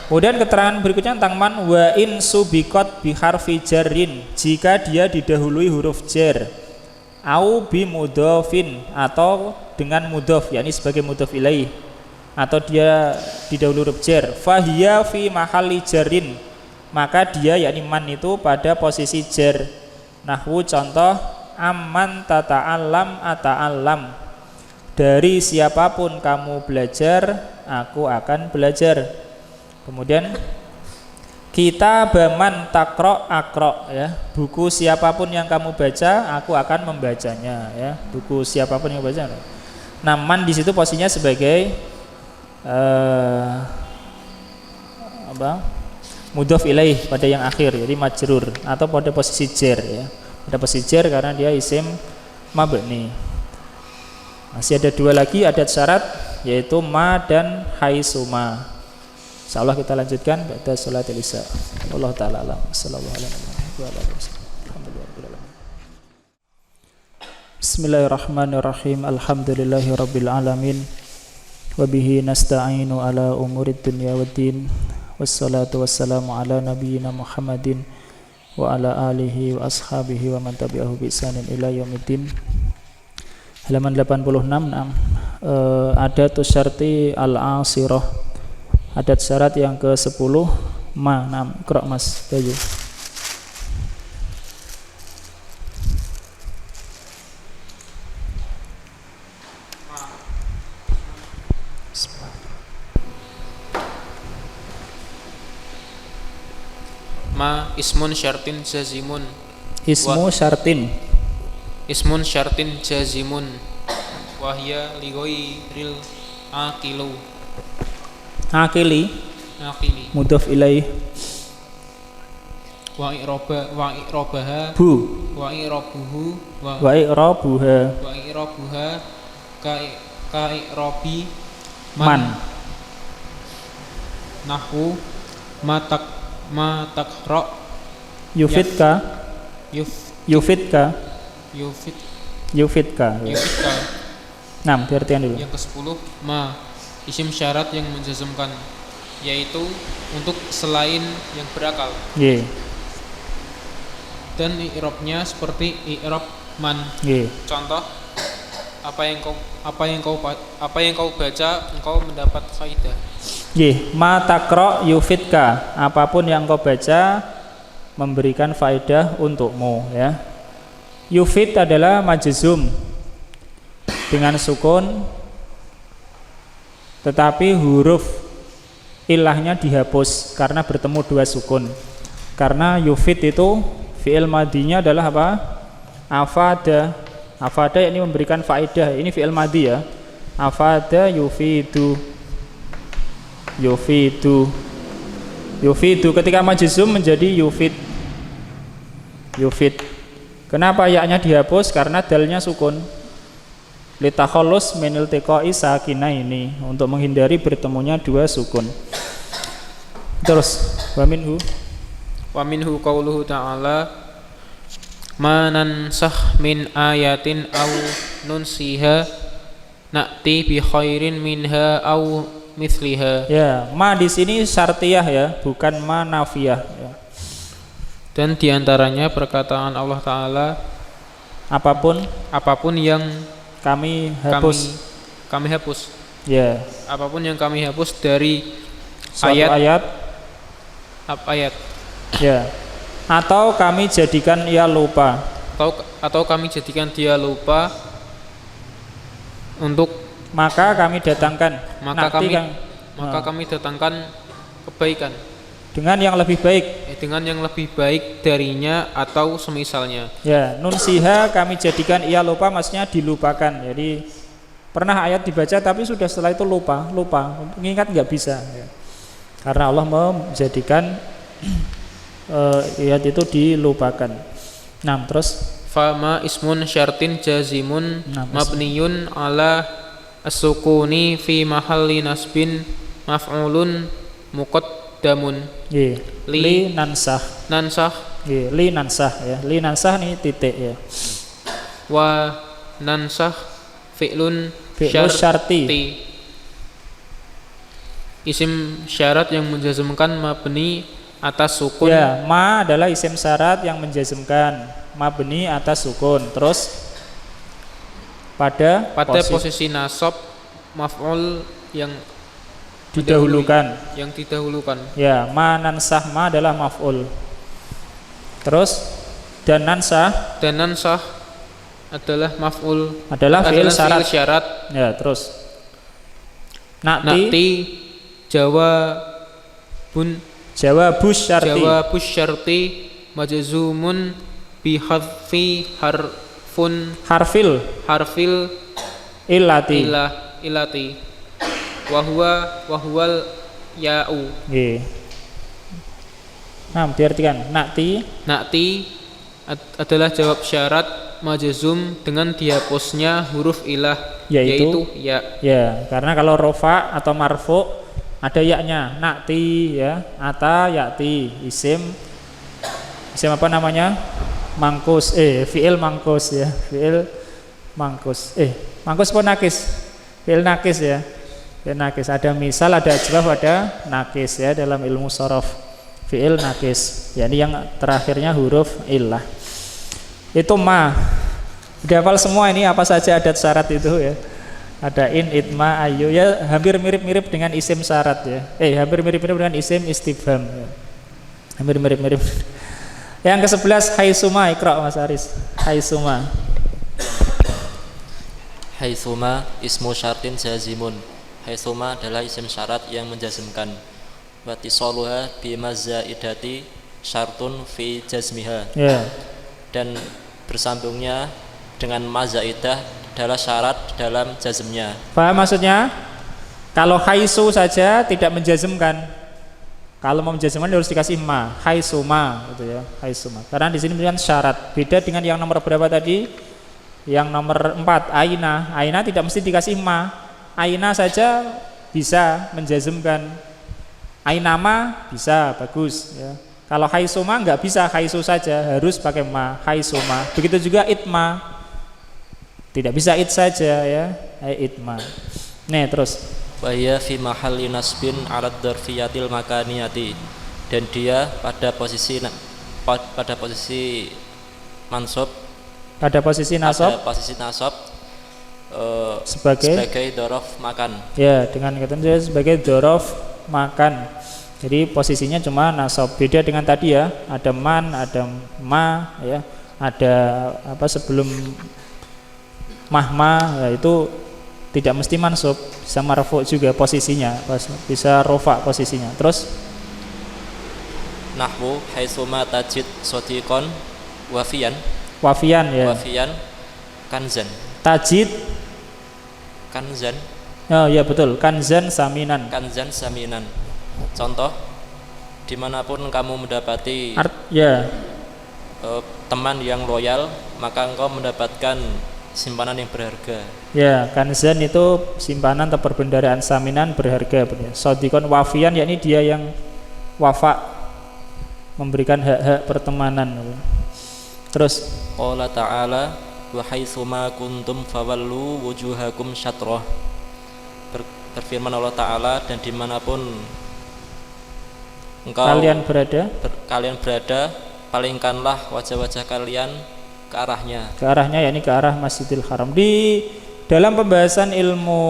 Kemudian keterangan berikutnya tentang man, wa in subiqat bi harfi jarrin, jika dia didahului huruf jar, au bi mudhofin, atau dengan mudhof yakni sebagai mudhof ilaih, atau dia didahului huruf jar, fahiya fi mahalli jarrin, maka dia yakni man itu pada posisi jar. Nahwu contoh amman tata'allam ata'allam, dari siapapun kamu belajar aku akan belajar. Kemudian kitab man takro akro, ya, buku siapapun yang kamu baca aku akan membacanya, ya, buku siapapun yang baca. Nah, man di situ posisinya sebagai mudhof ilaih pada yang akhir, jadi majrur, atau pada posisi jar, ya, pada posisi jar karena dia isim mabni. Masih ada dua lagi adat syarat, yaitu ma dan haitsuma. Insyaallah kita lanjutkan pada salatul isya. Allah taala alam. Sallallahu alaihi wasallam. Bismillahirrahmanirrahim. Alhamdulillahirabbil alamin. Wa bihi nasta'inu ala umurid dunya waddin. Wassalatu wassalamu ala nabiyyina Muhammadin wa ala alihi wa ashabihi wa man tabi'ahu bi ihsanin ila yaumiddin. Halaman 86. Adatus syarti al-asirah. Adat syarat yang ke-10 ma. Nah, Iqra Mas Bayu. Ma ismun syartin jazimun. Ismu syartin. Ismun syartin jazimun. Wahya li ghairil aqilu. Akili mudhof ilaih. Wa i'rabaha Bu wa i'rabuhu wa i'rabuha ka i'rabi man. Nahwu ma takra Yufidka Nah, diartikan dulu. Yang ke-10 ma isim syarat yang menjazmkan, yaitu untuk selain yang berakal. Yeah. Dan i'rabnya seperti i'rab man. Yeah. Contoh, apa yang kau baca engkau mendapat faidah. Yeah. Ma takra yufidka, apapun yang kau baca memberikan faedah untukmu, ya. Yufid adalah majzum dengan sukun, tetapi huruf ilahnya dihapus karena bertemu dua sukun. Karena yufid itu fi'il madinya adalah apa? Afada. Afada yakni memberikan faedah. Ini fi'il madi, ya. Afada yufidu. Yufidu ketika majzum menjadi yufid. Kenapa yaknya dihapus? Karena dalnya sukun. Litakhallus min iltiqa'i sakinaini, untuk menghindari bertemunya dua sukun. Terus wa minhu qauluhu ta'ala ma nansakh min ayatin aw nunsiha na'ti bi khairin minha aw mithliha. Ya, ma di sini syartiyah, ya, bukan ma nafiyah, ya. Dan diantaranya perkataan Allah Ta'ala, apapun yang kami hapus. Ya. Apapun yang kami hapus dari ayat Ya. Atau kami jadikan ia lupa. Atau kami jadikan dia lupa untuk Maka kami datangkan. maka kami datangkan kebaikan dengan yang lebih baik. dengan yang lebih baik darinya atau semisalnya. Ya, nunsiha kami jadikan ia lupa, maksudnya dilupakan. Jadi pernah ayat dibaca tapi sudah setelah itu lupa, mengingat nggak bisa. Ya. Karena Allah menjadikan ayat itu dilupakan. Nah, terus Fama ismun syartin jazimun mabniyun ala as-sukuni fi mahalli nasbin maf'ulun muqaddamun. Li nansah. Li nansah ya. Li nansah nih titik ya. Wa nansah fi'lun syarti. Isim syarat yang menjazmkan mabni atas sukun. Ya, ma adalah isim syarat yang menjazmkan, mabni atas sukun. Terus pada posisi nasab maf'ul yang didahulukan. Ya, ma nansah, ma adalah maf'ul. Terus dan nansah adalah maf'ul, adalah fi'il syarat. Ya, terus nakti jawabus syarti majzumun bi hadfi harfil illati wa huwal ya'u. Nah, diartikan nakti adalah jawab syarat majzum dengan dihapusnya huruf ilah, yaitu ya. Ya, karena kalau rofa atau marfu ada ya-nya, nakti ya, ata yati, isim apa namanya? Mangkus, fi'il mangkus ya, fi'il mangkus. Mangkus pun nakis. Fi'il nakis ya. Fi'il nakis, ada misal, ada ajwaf, ada nakis ya dalam ilmu shorof. Fi'il nakis. Yani yang terakhirnya huruf illah. Itu ma. Udah hafal semua ini apa saja adat syarat itu ya. Ada in, itma, ayu ya, hampir mirip-mirip dengan isim syarat ya. Hampir mirip-mirip dengan isim istifham ya. Hampir mirip-mirip. Yang ke-11 haitsuma, Iqra Mas Aris. Haitsuma ismu syartin jazimun. Haitsuma adalah isim syarat yang menjazmkan. Wa tisaluha bi mazaidati syartun fi jazmiha. Ya. Dan bersambungnya dengan mazaidah adalah syarat dalam jazmnya. Paham maksudnya? Kalau haitsu saja tidak menjazmkan. Kalau mau menjazmkan harus dikasih ma, haitsuma gitu ya, haitsuma. Karena di sini bukan syarat. Beda dengan yang nomor berapa tadi? Yang nomor 4, aina. Aina tidak mesti dikasih ma. Aina saja bisa menjazmkan. Ainama bisa, bagus ya. Kalau haitsuma enggak bisa, haitsu saja harus pakai ma, haitsuma. Begitu juga itma. Tidak bisa it saja ya, itma. Nih terus. Wa hiya fi mahalli nasbin 'ala dzarfiyatil makaniyati. Dan dia pada posisi mansub, pada posisi nasab sebagai dzaraf makan. Ya, dengan kata sebagai dzaraf makan. Jadi posisinya cuma nasab. Beda dengan tadi ya, ada man, ada ma ya, ada apa sebelum mahma ya, itu tidak mesti mansub, bisa marfu juga posisinya, bisa rofa posisinya. Terus nahwu haitsuma tajid sadiqon wafiyan ya. Wafiyan kanzan. Tajid kanzan. Oh ya betul, kanzan saminan. Contoh, dimanapun kamu mendapati teman yang loyal, maka engkau mendapatkan simpanan yang berharga. Ya, kanzan itu simpanan atau perbendaharaan, saminan berharga. Sodikon wafian, yakni dia yang wafa, memberikan hak-hak pertemanan. Terus qala ta'ala wa haitsuma kuntum fawallu wujuhakum syatrah. Berfirman Allah Ta'ala, dan dimanapun kalian berada, palingkanlah wajah-wajah kalian ke arahnya, yakni ke arah Masjidil Haram. Di dalam pembahasan ilmu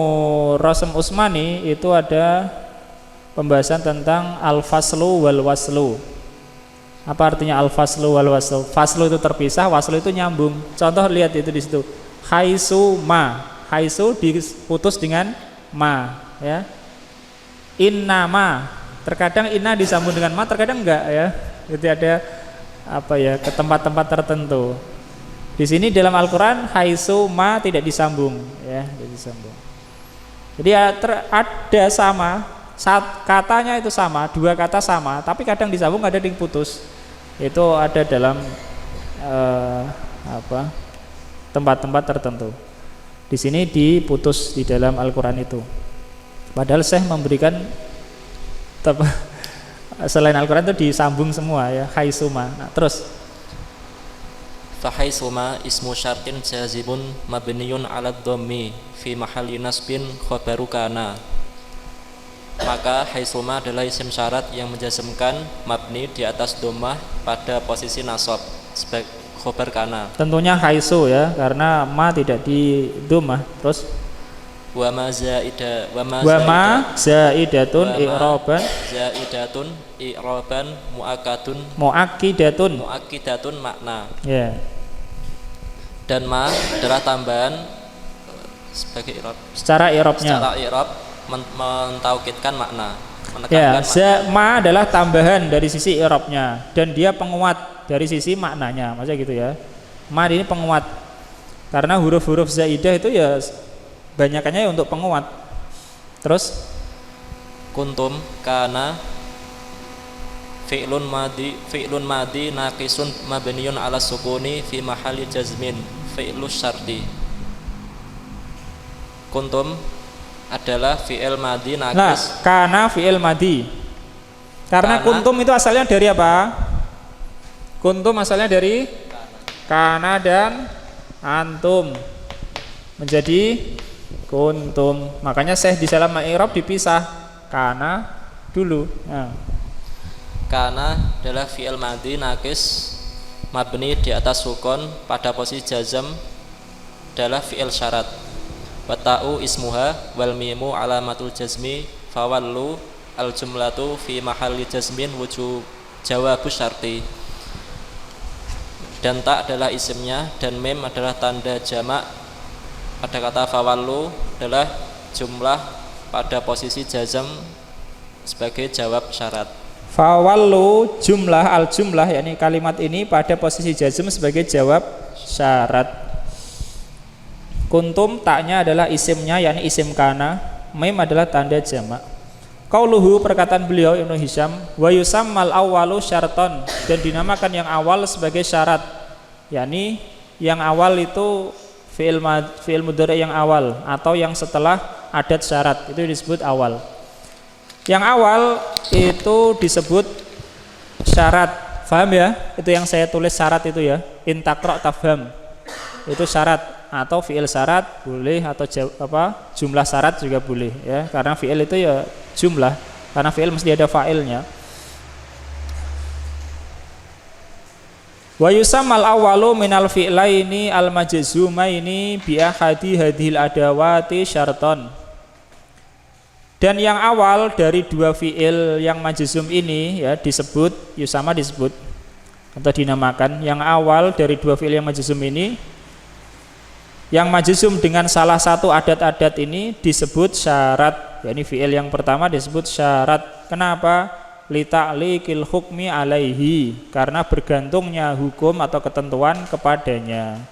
Rasm Utsmani itu ada pembahasan tentang al-faslu wal waslu. Apa artinya al-faslu wal waslu? Faslu itu terpisah, waslu itu nyambung. Contoh lihat itu di situ. Haisu ma. Haisu diputus dengan ma, ya. Inna ma. Terkadang inna disambung dengan ma, terkadang enggak, ya. Itu ada apa ya, ke tempat-tempat tertentu. Di sini dalam Al-Qur'an haisu ma tidak disambung, ya, tidak disambung. Jadi ada sama, katanya itu sama, dua kata sama, tapi kadang disambung, ada yang putus. Itu ada dalam tempat-tempat tertentu. Di sini diputus di dalam Al-Qur'an itu. Padahal Syekh memberikan selain Al-Qur'an itu disambung semua, ya, haisuma. Nah, terus fahaisuma ismu syartin jazimun mabniyun 'ala dhammi fi mahalli nasbin khabaru kana. Maka haisuma adalah isim syarat yang menjazmkan mabni di atas dhammah pada posisi nasab sebagai khabar kana. Tentunya haisu, ya, karena ma tidak di dhammah. Terus wa ma zaidatun i'raban muakkidatun makna. Ya. Dan ma adalah tambahan sebagai i'rab. Secara i'rab mentaukidkan makna. Ya, ma adalah tambahan dari sisi i'rabnya dan dia penguat dari sisi maknanya. Maksudnya gitu, ya. Ma ini penguat. Karena huruf-huruf zaidah itu ya banyakannya untuk penguat. Terus kuntum kana fi'lun madi naqisun mabniyun 'ala sukuni fi mahalli jazmin fi'lus syarti. Kuntum adalah fi'il madi naqis. Nah, kana fi'il madi. Karena kuntum itu asalnya dari apa? Kuntum asalnya dari kana dan antum. Menjadi kuntum. Makanya Syekh di dalam i'rab dipisah. Kana dulu. Nah. Kana adalah fi'il madhi naqis mabni di atas sukun pada posisi jazm adalah fi'il syarat. Wa ta'u ismuha wal mimu alamatul jazmi fawallu al jumlatu fi mahalli jazmin wujub jawabus syarti. Dan ta adalah isimnya dan mim adalah tanda jamak pada kata fawallu adalah jumlah pada posisi jazm sebagai jawab syarat. Fawallu jumlah al-jumlah, yakni kalimat ini pada posisi jazm sebagai jawab syarat. Kuntum taknya adalah isimnya, yakni isim kana. Mim adalah tanda jamak. Qauluhu, perkataan beliau Ibnu Hisham, wa yusammal awwalu syarton, dan dinamakan yang awal sebagai syarat, yakni yang awal itu fi'il mudhari yang awal atau yang setelah adat syarat, itu disebut awal. Yang awal itu disebut syarat. Paham, ya? Itu yang saya tulis syarat itu, ya. In taqra tafham. Itu syarat atau fi'il syarat boleh, atau jumlah syarat juga boleh, ya. Karena fi'il itu ya jumlah, karena fi'il mesti ada fa'ilnya. Wa yusammal awwalu minal fi'laini al majzumaini bi ahadi hadhil adawati syarton. Dan yang awal dari dua fi'il yang majzum ini, ya, disebut yusama, disebut atau dinamakan. Yang awal dari dua fi'il yang majzum ini, yang majzum dengan salah satu adat-adat ini disebut syarat. yakni fi'il yang pertama disebut syarat. Kenapa? Li ta'liqil hukmi alaihi, karena bergantungnya hukum atau ketentuan kepadanya.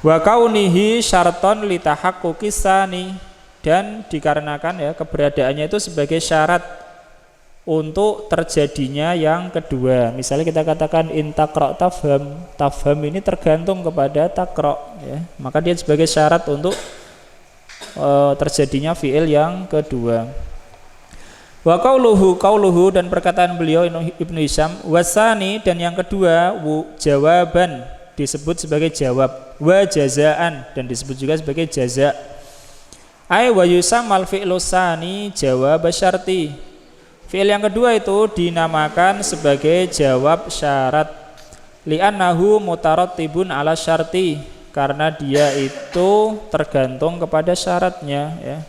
Wa kaunihi syarton li tahaqquqis tsani, dan dikarenakan, ya, keberadaannya itu sebagai syarat untuk terjadinya yang kedua. Misalnya kita katakan in taqra tafham, tafham ini tergantung kepada taqra, ya, maka dia sebagai syarat untuk terjadinya fi'il yang kedua. Wa qauluhu, dan perkataan beliau Ibnu Hisham, wasani, dan yang kedua jawaban, disebut sebagai jawab, wa jazaan, dan disebut juga sebagai jaza. Ai wa yusammal fi'lu tsani jawab syarti. Fi'il yang kedua itu dinamakan sebagai jawab syarat. Li'annahu mutarattibun ala syarti, karena dia itu tergantung kepada syaratnya, ya.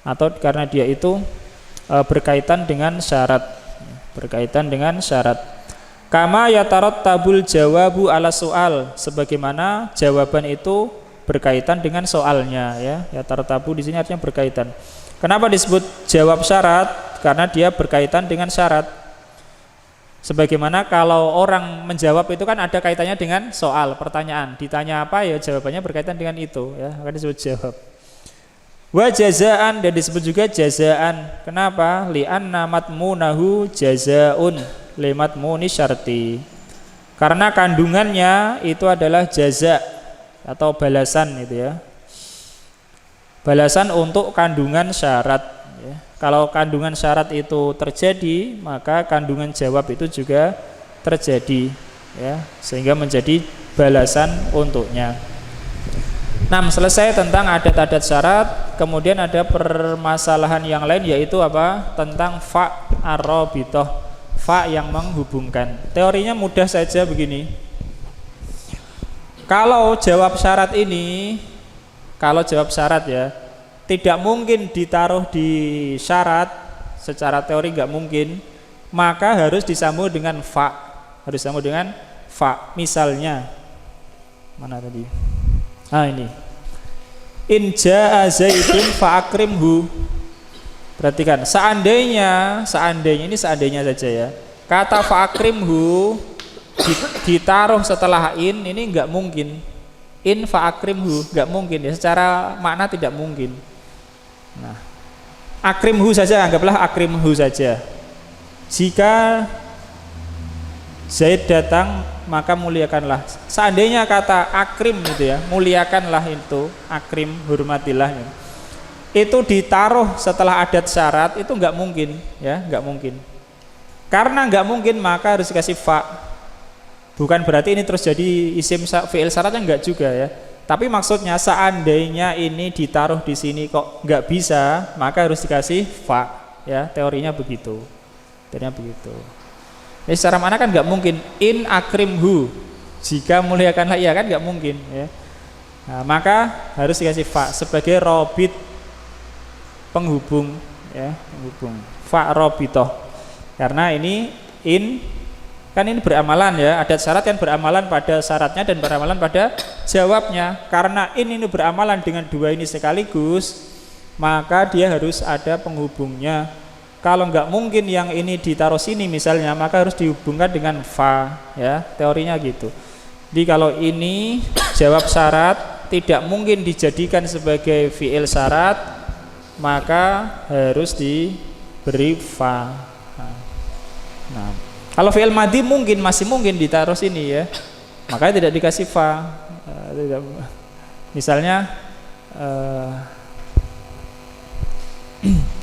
Atau karena dia itu berkaitan dengan syarat. berkaitan dengan syarat. Kama yatarattabul jawabu ala soal, sebagaimana jawaban itu berkaitan dengan soalnya ya. Yatarattabu di sini artinya berkaitan. Kenapa disebut jawab syarat? Karena dia berkaitan dengan syarat. Sebagaimana kalau orang menjawab itu kan ada kaitannya dengan soal, pertanyaan. Ditanya apa ya jawabannya berkaitan dengan itu ya, maka disebut jawab. Wa jazaan, dan disebut juga jazaan. Kenapa? Li'anna matmunahu jazaun limatmuni syarti. Karena kandungannya itu adalah jaza atau balasan itu ya. Balasan untuk kandungan syarat ya. Kalau kandungan syarat itu terjadi, maka kandungan jawab itu juga terjadi ya, sehingga menjadi balasan untuknya. Nah, selesai tentang adat-adat syarat. Kemudian ada permasalahan yang lain, yaitu apa? Tentang fa ar-rabithah, fa yang menghubungkan. Teorinya mudah saja begini. Kalau jawab syarat ini, kalau jawab syarat ya, tidak mungkin ditaruh di syarat, secara teori nggak mungkin, maka harus disambung dengan fa. Harus disambung dengan fa. Misalnya, mana tadi? Ah ini. In jaa Zaidun fa akrimhu. Perhatikan, seandainya ini seandainya saja ya. Kata fa akrimhu ditaruh setelah ini enggak mungkin. In fa akrimhu enggak mungkin ya, secara makna tidak mungkin. Nah, akrimhu saja, anggaplah akrimhu saja. Jika Zaid datang, maka muliakanlah. Seandainya kata akrim itu ya, muliakanlah itu, akrim, hormatilah ya. Itu ditaruh setelah adat syarat, itu enggak mungkin ya, enggak mungkin. Karena enggak mungkin, maka harus dikasih fa. Bukan berarti ini terus jadi isim fi'il syaratnya, enggak juga ya. Tapi maksudnya seandainya ini ditaruh di sini kok enggak bisa, maka harus dikasih fa ya, teorinya begitu. Teorinya begitu. Ya, secara mana kan nggak mungkin in akrimhu, jika muliakanlah ia, kan nggak mungkin ya. Nah, maka harus dikasih fa sebagai robit, penghubung ya, penghubung, fa robitoh. Karena ini in kan ini beramalan ya, adat syarat kan beramalan pada syaratnya dan beramalan pada jawabnya. Karena ini beramalan dengan dua ini sekaligus, maka dia harus ada penghubungnya. Kalau nggak mungkin yang ini ditaruh sini misalnya, maka harus dihubungkan dengan fa ya, teorinya gitu. Jadi kalau ini jawab syarat tidak mungkin dijadikan sebagai fi'il syarat, maka harus diberi fa. Nah, kalau fi'il madhi mungkin, masih mungkin ditaruh sini ya, makanya tidak dikasih fa. Misalnya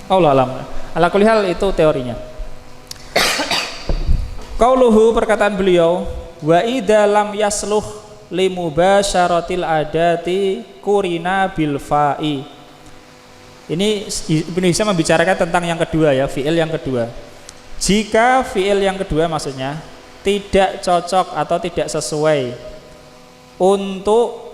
Allah alam. Ala kulli hal itu teorinya. Qauluhu, perkataan beliau, wa idza lam yasluh limubasyaratil adati kurina bil fa'i. Ini Ibnu Hisham membicarakan tentang yang kedua ya, fi'il yang kedua. Jika fi'il yang kedua maksudnya tidak cocok atau tidak sesuai untuk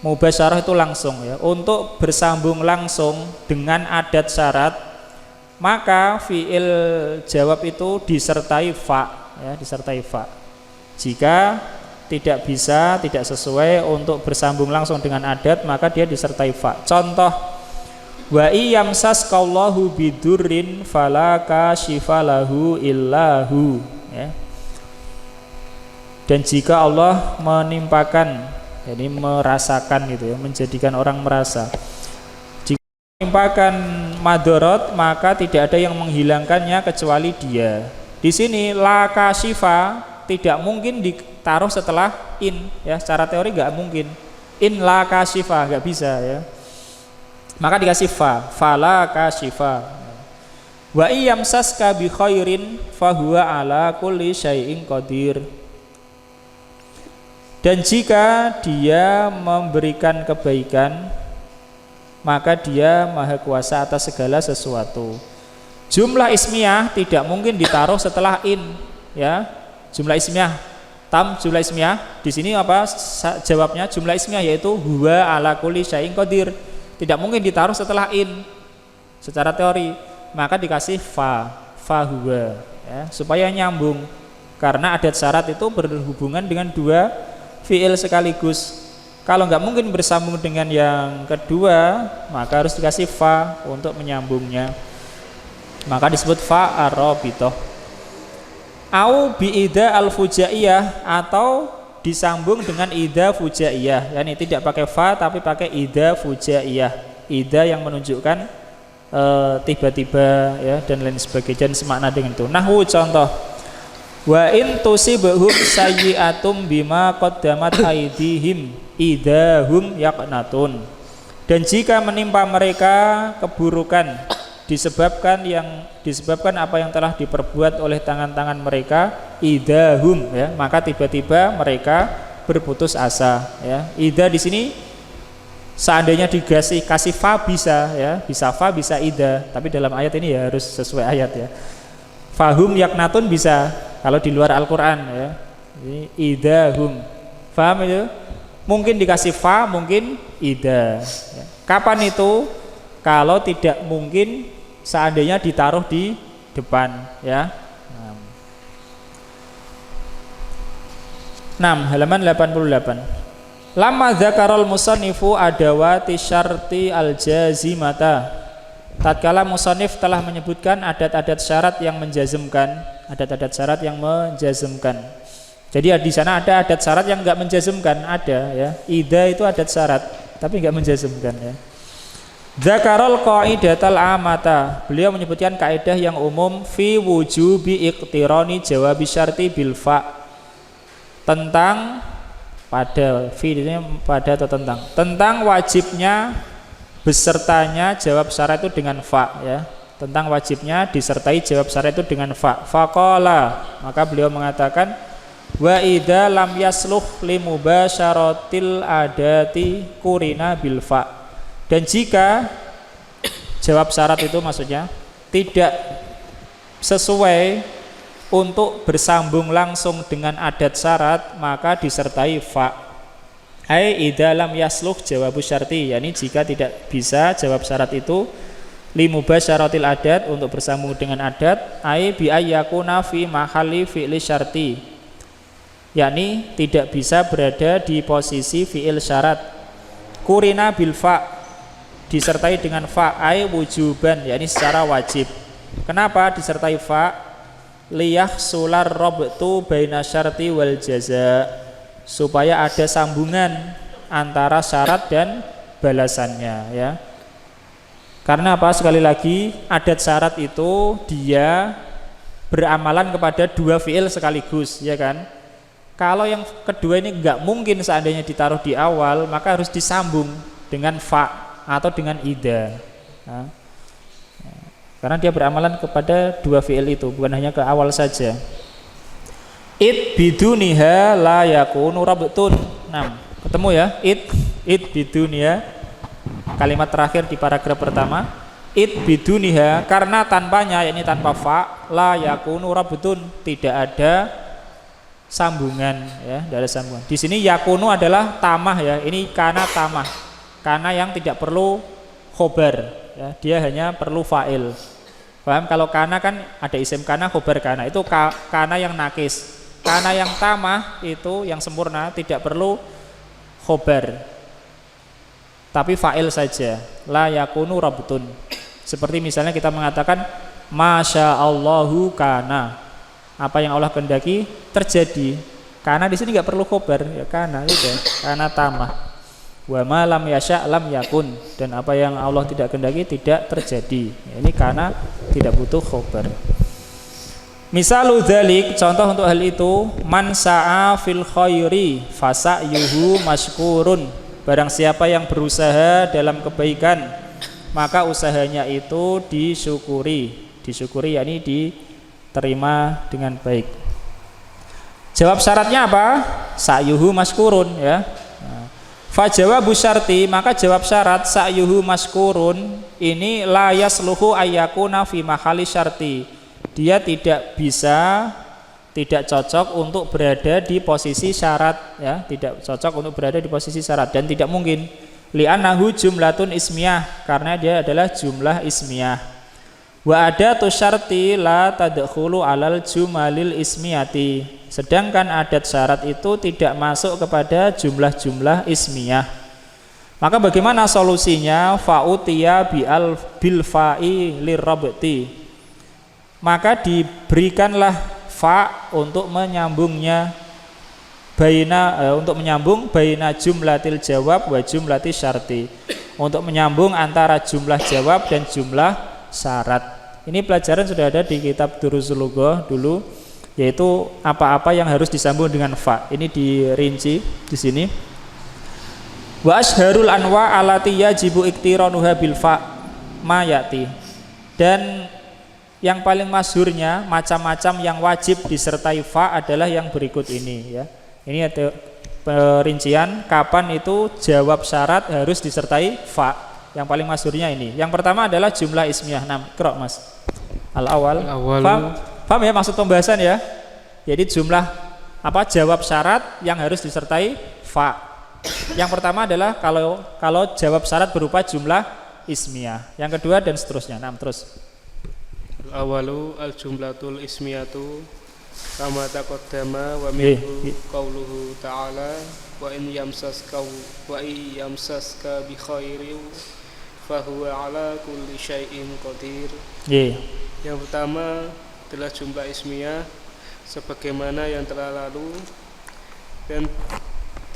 mubasyarah itu langsung ya, untuk bersambung langsung dengan adat syarat, maka fi'il jawab itu disertai fa ya, disertai fa. Jika tidak bisa, tidak sesuai untuk bersambung langsung dengan adat, maka dia disertai fa. Contoh, wa iyamsaskallahu bidurrin fala kashifalahu illahu ya. Dan jika Allah menimpakan, jadi merasakan gitu ya, menjadikan orang merasa. Jika menimpakan madorot, maka tidak ada yang menghilangkannya kecuali dia. Di sini la kashifa tidak mungkin ditaruh setelah in ya, secara teori nggak mungkin. In la kashifa nggak bisa ya. Maka dikasih fa, fala kashifa. Wa iyamsaska bi khairin fahuwa ala kulli syai'in qadir. Dan jika dia memberikan kebaikan, maka dia maha kuasa atas segala sesuatu. Jumlah ismiyah tidak mungkin ditaruh setelah in ya. Jumlah ismiyah tam, jumlah ismiyah di sini apa jawabnya? Jumlah ismiyah yaitu huwa ala kulli syai'in qadir. Tidak mungkin ditaruh setelah in secara teori, maka dikasih fa. fahuwa, ya, supaya nyambung. Karena adat syarat itu berhubungan dengan dua fiil sekaligus. Kalau nggak mungkin bersambung dengan yang kedua, maka harus dikasih fa untuk menyambungnya. Maka disebut fa ar-rabithah. Au bi ida al-fujaiyah, atau disambung dengan ida fujaiyah. Yani tidak pakai fa tapi pakai ida fujaiyah. Ida yang menunjukkan tiba-tiba, ya, dan lain sebagainya, dan semakna dengan itu. Nahwu contoh. Wa in tusibhum sayyi'atum bima qaddamat aydihim idahum yaqnatun. Dan jika menimpa mereka keburukan disebabkan apa yang telah diperbuat oleh tangan-tangan mereka, idahum, ya, maka tiba-tiba mereka berputus asa, ya. Ida di sini seandainya kasih fa bisa, ya, bisa fa bisa ida, tapi dalam ayat ini ya harus sesuai ayat, ya. Fahum yaknatun bisa kalau di luar Al-Qur'an, ya. Ini idahum. Paham itu? Mungkin dikasih fa, mungkin ida, ya. Kapan itu? Kalau tidak mungkin seandainya ditaruh di depan, ya. 6 halaman 88. Lamma dzakarul musannifu adawati syarti al-jazimata. Tatkala musannif telah menyebutkan adat-adat syarat yang menjazmkan, adat-adat syarat yang menjazmkan. Jadi di sana ada adat syarat yang enggak menjazmkan, ada, ya. Ida itu adat syarat tapi enggak menjazmkan, ya. Dzakarul qaidatal amata. Beliau menyebutkan kaidah yang umum fi wujubi iqtirani jawabi syarti bil fa. Tentang pada, fi ini pada atau tentang wajibnya besertanya jawab syarat itu dengan fa, ya. Tentang wajibnya disertai jawab syarat itu dengan fa. Faqala, maka beliau mengatakan wa idza lam yasluh limubasyaratil adati kurina bil fa. Dan jika jawab syarat itu maksudnya tidak sesuai untuk bersambung langsung dengan adat syarat, maka disertai fa. Ai idza lam yasluh jawabu syarti, yakni jika tidak bisa jawab syarat itu limubasyaratil adat, untuk bersambung dengan adat, ai bi ayyakuna fi mahalli fi'li syarti, yakni tidak bisa berada di posisi fi'il syarat. Kurina bil fa, disertai dengan fa, ai wujuban, yakni secara wajib. Kenapa disertai fa? Liyah sular robtu baina syarti wal jaza, supaya ada sambungan antara syarat dan balasannya, ya. Karena apa? Sekali lagi, adat syarat itu dia beramalan kepada dua fiil sekaligus, ya kan? Kalau yang kedua ini enggak mungkin seandainya ditaruh di awal, maka harus disambung dengan fa atau dengan ida, nah, karena dia beramalan kepada dua fiil itu, bukan hanya ke awal saja. It biduniha la yakunu rabtun. Nah, ketemu ya? It biduniha, kalimat terakhir di paragraf pertama. It biduniha, karena tanpanya, yakni tanpa fa, la yakunu rabtun, tidak ada sambungan, ya, tidak ada sambungan. Di sini yakunu adalah tamah, ya. Ini kana tamah, kana yang tidak perlu khobar, ya. Dia hanya perlu fa'il. Paham? Kalau kana kan ada isim kana, khobar kana, itu kana yang nakis. Kana yang tamah itu yang sempurna, tidak perlu khobar, tapi fa'il saja. La yakunu rabtun. Seperti misalnya kita mengatakan masya Allahu kana, apa yang Allah kehendaki terjadi. Kana di sini nggak perlu khobar, ya, kana itu, kana tamah. Wa ma lam yasha lam yakun, dan apa yang Allah tidak kehendaki tidak terjadi. Ya, ini kana tidak butuh khobar. Misalu dzalik, contoh untuk hal itu, man sa'a fil khairi fasa'yuhu mashkurun. Barang siapa yang berusaha dalam kebaikan, maka usahanya itu disyukuri. Disyukuri yakni diterima dengan baik. Jawab syaratnya apa? Sa'yuhu mashkurun, ya. Fa jawabu syarti, maka jawab syarat sa'yuhu mashkurun ini la yasluhu ayyakuna fi mahali syarti. Dia tidak bisa, tidak cocok untuk berada di posisi syarat, ya, tidak cocok untuk berada di posisi syarat, dan tidak mungkin. Li'annahu jumlatun ismiyah, karena dia adalah jumlah ismiyah. Wa adatu syarti la tadkhulu alal jumalil ismiyati. Sedangkan adat syarat itu tidak masuk kepada jumlah-jumlah ismiyah. Maka bagaimana solusinya? Fa'utiya bil fa'i lirrabti. Maka diberikanlah fa untuk menyambungnya untuk menyambung baina jumlatil jawab wa jumlati syarti. Untuk menyambung antara jumlah jawab dan jumlah syarat. Ini pelajaran sudah ada di kitab Durusul Lughah dulu, yaitu apa-apa yang harus disambung dengan fa. Ini dirinci di sini. Wa asharul anwa alati yajibu iktiranuha bil fa ma yati. Dan yang paling masyhurnya macam-macam yang wajib disertai fa adalah yang berikut ini ya. Ini ada perincian kapan itu jawab syarat harus disertai fa. Yang paling masyhurnya ini. Yang pertama adalah jumlah ismiyah. Qra' Mas. Al-awwal. Paham ya maksud pembahasan ya? Jadi jumlah jawab syarat yang harus disertai fa. Yang pertama adalah kalau jawab syarat berupa jumlah ismiyah. Yang kedua dan seterusnya. Terus. Al-awwalu al-jumlatul ismiyatu kama taqaddama wa minhu qauluhu ta'ala wa in yamsaska bi khairin fahuwa ala kulli syai'in qadir. Yang pertama adalah jumlah ismiyah sebagaimana yang telah lalu, dan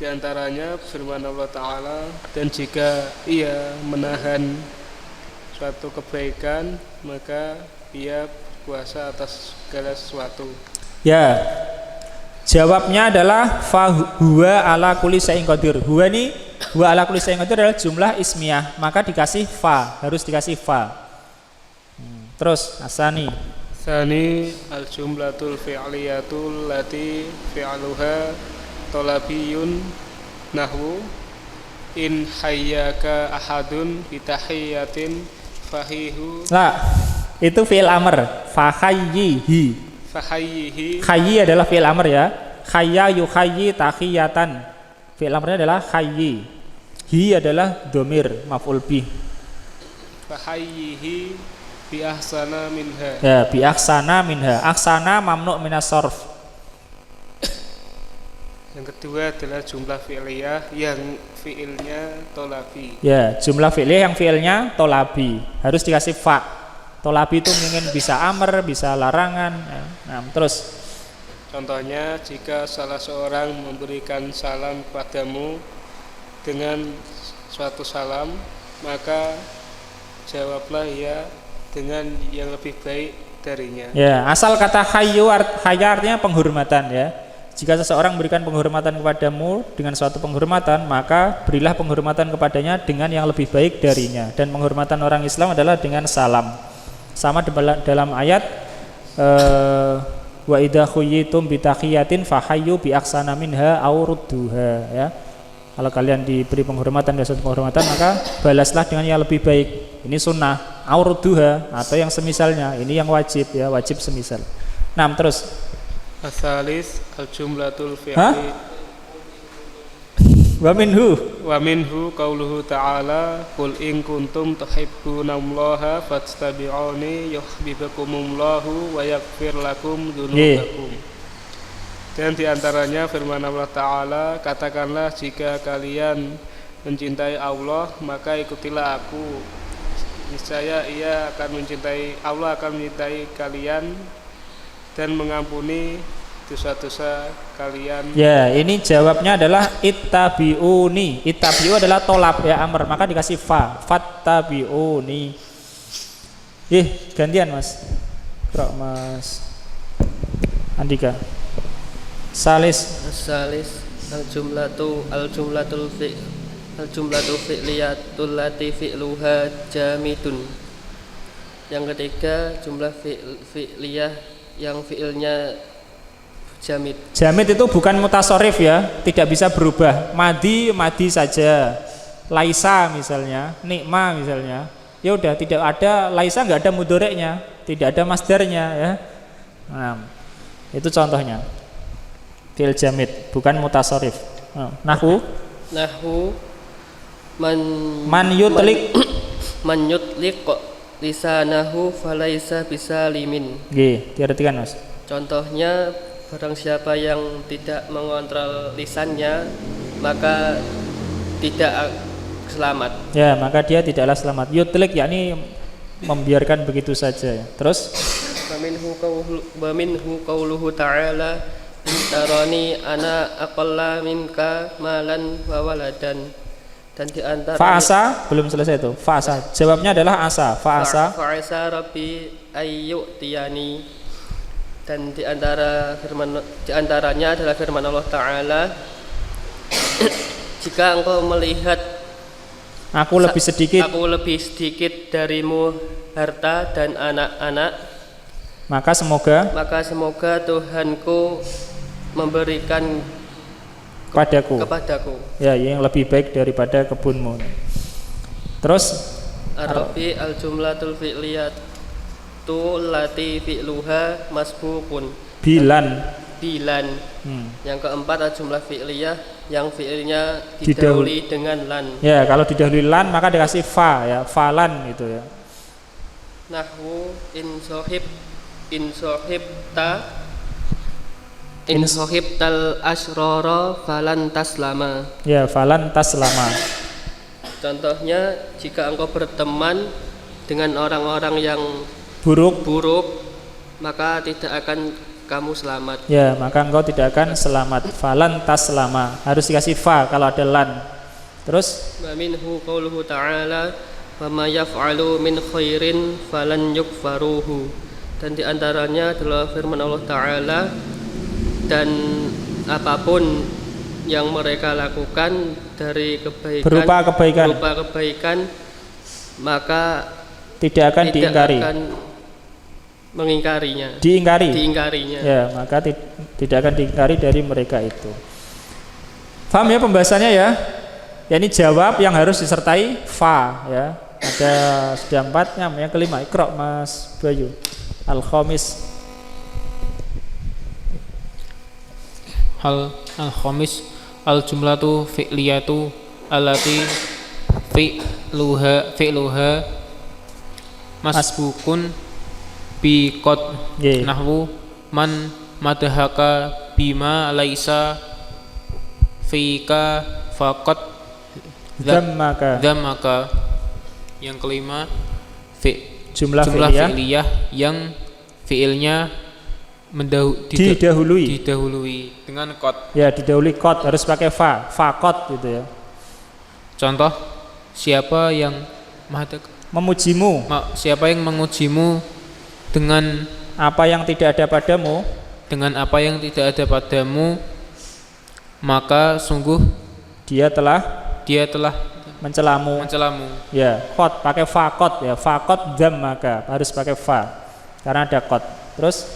diantaranya firman Allah Ta'ala, dan jika ia menahan suatu kebaikan maka ia berkuasa atas segala sesuatu. Ya, jawabnya adalah fa huwa ala kulli syai'in qadir. Huwa ala kulli syai'in qadir adalah jumlah ismiyah, maka dikasih fa, harus dikasih fa. Terus asani. Sani al-jumlatul fi'liyatul lati fi'luha talabiyun nahwu in hayyaka ahadun bitahiyatin fahihu. Nah, itu fi'il amr, fahayyihi. Khayyi adalah fi'il amr ya. Khayya yukhayyi tahiyatan. Fi'il amrnya adalah khayyi. Hi adalah domir maf'ul bih. Fahayyihi bi ahsana minha. Ya, bi ahsana minha. Ahsana mamnu' minas sarf. Yang kedua adalah jumlah fi'liyah yang fi'ilnya tolabi. Ya, jumlah fi'liyah yang fi'ilnya tolabi. Harus dikasih fa. Tolabi itu ingin bisa amr, bisa larangan. Terus contohnya jika salah seorang memberikan salam kepadamu dengan suatu salam, maka jawablah ya dengan yang lebih baik darinya. Ya, asal kata hayya artinya penghormatan ya. Jika seseorang memberikan penghormatan kepadamu dengan suatu penghormatan, maka berilah penghormatan kepadanya dengan yang lebih baik darinya. Dan penghormatan orang Islam adalah dengan salam. Sama dalam ayat wa idza khuyyitum bi tahiyatin fahayyu bi ahsana minha aw rudduha ya. Kalau kalian diberi penghormatan dan suatu penghormatan, maka balaslah dengan yang lebih baik. Ini sunnah, aw rudduha atau yang semisalnya. Ini yang wajib ya, wajib semisal. Terus asalis al-jumlatul fi'li wa minhu qauluhu ta'ala qul in kuntum tuhibbunallaha fattabi'uni yuhibbukumullahu wa yaghfir lakum dzunubakum. Dan diantaranya firman Allah Ta'ala, katakanlah jika kalian mencintai Allah maka ikutilah aku, niscaya Allah akan mencintai kalian dan mengampuni dosa-dosa kalian. Ya, ini jawabnya adalah ittabi'uni. Ittabi'u adalah tolab ya, amr, maka dikasih fa. Fattabi'uni. Gantian Mas. Kira Mas Andika. Salis al-jumlatul fi'liyatul lati fi'luha jamidun. Yang ketiga jumlah fi'liyah yang fi'ilnya jamid. Jamid itu bukan mutasorif ya, tidak bisa berubah. Madi saja. Laisa misalnya, nikma misalnya. Ya udah, tidak ada laisa, nggak ada mudhoreknya, tidak ada masdarnya ya. Itu contohnya. Fi'il jamid, bukan mutasorif. Nahwu man yutliq lisanahu falaisa bisalimin. Nggih, diartikan Mas. Contohnya, barang siapa yang tidak mengontrol lisannya maka tidak selamat. Ya, maka dia tidaklah selamat. Yutlik yakni membiarkan begitu saja. Terus Wa minhu qauluhu ta'ala tarani ana aqalla minka malan wa waladan. Dan di antara fa'asa belum selesai itu. Fa'asa. Jawabnya adalah asa. Fa'asa rabbi ayyutiyani. Dan di antaranya adalah firman Allah Ta'ala, jika engkau melihat aku lebih sedikit darimu harta dan anak-anak, maka semoga Tuhanku memberikan kepadaku ya yang lebih baik daripada kebunmu. Terus Ar-Rabbi al-jumlatul fi'liyatu lati fi'luha masbukun. Bilan. Yang keempat al-jumlah fi'liyah yang fi'ilnya didahului dengan lan. Ya, kalau didahului lan maka dikasih fa ya, falan gitu ya. Nahwu in sohibtal asrara falan taslama. Ya, falan taslama. Contohnya, jika engkau berteman dengan orang-orang yang buruk, maka tidak akan kamu selamat. Ya, maka engkau tidak akan selamat. Falan taslama. Harus dikasih fa kalau ada lan. Terus wa minhu qauluhu ta'ala wa ma yaf'alu min khairin falan yukfaruhu. Dan di antaranya adalah firman Allah Ta'ala, dan apapun yang mereka lakukan dari berupa kebaikan maka tidak akan diingkarinya. Ya, maka tidak akan diingkari dari mereka itu. Paham ya pembahasannya ya? Ya, ini jawab yang harus disertai fa ya. Ada sudah 4, yang kelima Iqra Mas Bayu. Al-khamis. Al-khamis al-jumlatu fi'liyatu allati fi'luha masbukun bi qad. Nahwu man madhaka bima laisa fika faqat dhammaka. Yang kelima jumlah fi'liyah yang fi'ilnya didahului dengan qad. Ya, didahului qad, harus pakai fa qad gitu ya. Contoh, siapa yang memujimu, siapa yang mengujimu dengan apa yang tidak ada padamu, maka sungguh dia telah mencelamu. Ya, qad pakai fa qad ya, fa qad maka harus pakai fa karena ada qad. Terus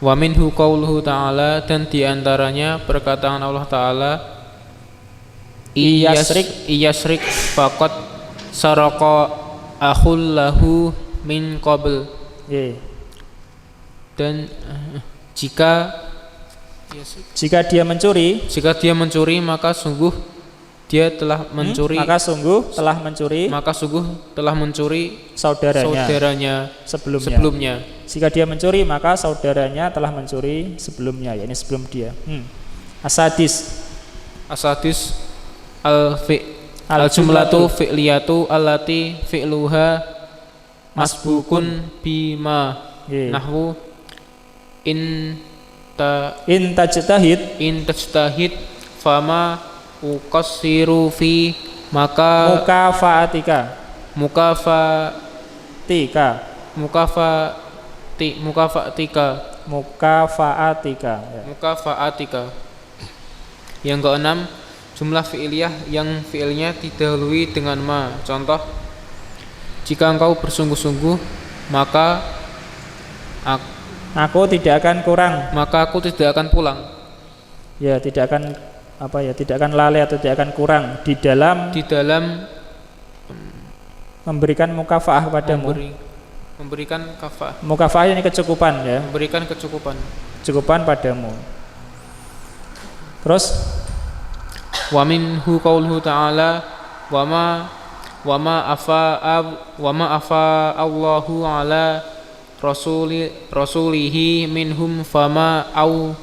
wa minhu qauluhu ta'ala, dan diantaranya perkataan Allah Ta'ala, iyasrik faqad saraqa akhul lahu min qabl. Dan jika dia mencuri maka sungguh dia telah mencuri maka sungguh telah mencuri saudaranya sebelumnya. Jika dia mencuri maka saudaranya telah mencuri sebelumnya, yakni sebelum dia. Asadis al-jumlatu fi'liyatu allati fi'luha masbukun bima. Nahwu in tajtahid fama uqassiru fi mukafaatika ya. Yang keenam jumlah fi'liyah yang fi'ilnya didahului dengan ma. Contoh, jika engkau bersungguh-sungguh maka aku tidak akan pulang. Ya, tidak akan lalai atau tidak akan kurang di dalam memberikan mukafaah kepadamu. Memberikan kafaah. Mukafaah ini kecukupan ya. Memberikan kecukupan padamu. Terus wa minhu qauluhu ta'ala wa ma wa ma afa Allahu ala rasulihi minhum fama au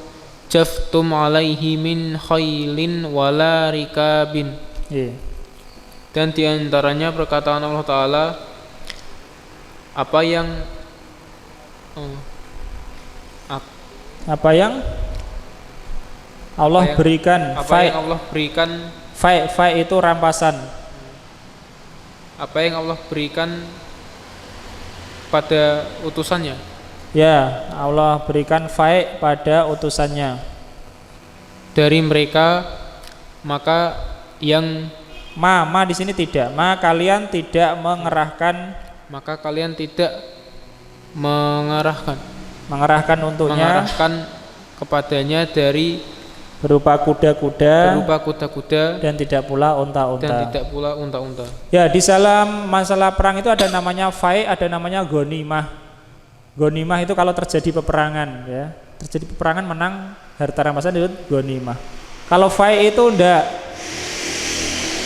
jaftum alaihi min khailin wala rikabin. Dan diantaranya perkataan Allah Ta'ala, apa yang Allah berikan, fai itu rampasan. Apa yang Allah berikan pada utusannya. Ya, Allah berikan fai pada utusannya. Dari mereka, maka yang ma di sini tidak. Kalian tidak mengerahkan, maka kalian tidak mengerahkan untuknya, kepadanya dari berupa kuda-kuda dan tidak pula unta-unta. Ya, di dalam masalah perang itu ada namanya fai, ada namanya ghanimah. Ghanimah itu kalau terjadi peperangan, ya. Terjadi peperangan menang harta rampasan itu ghanimah. Kalau fai itu enggak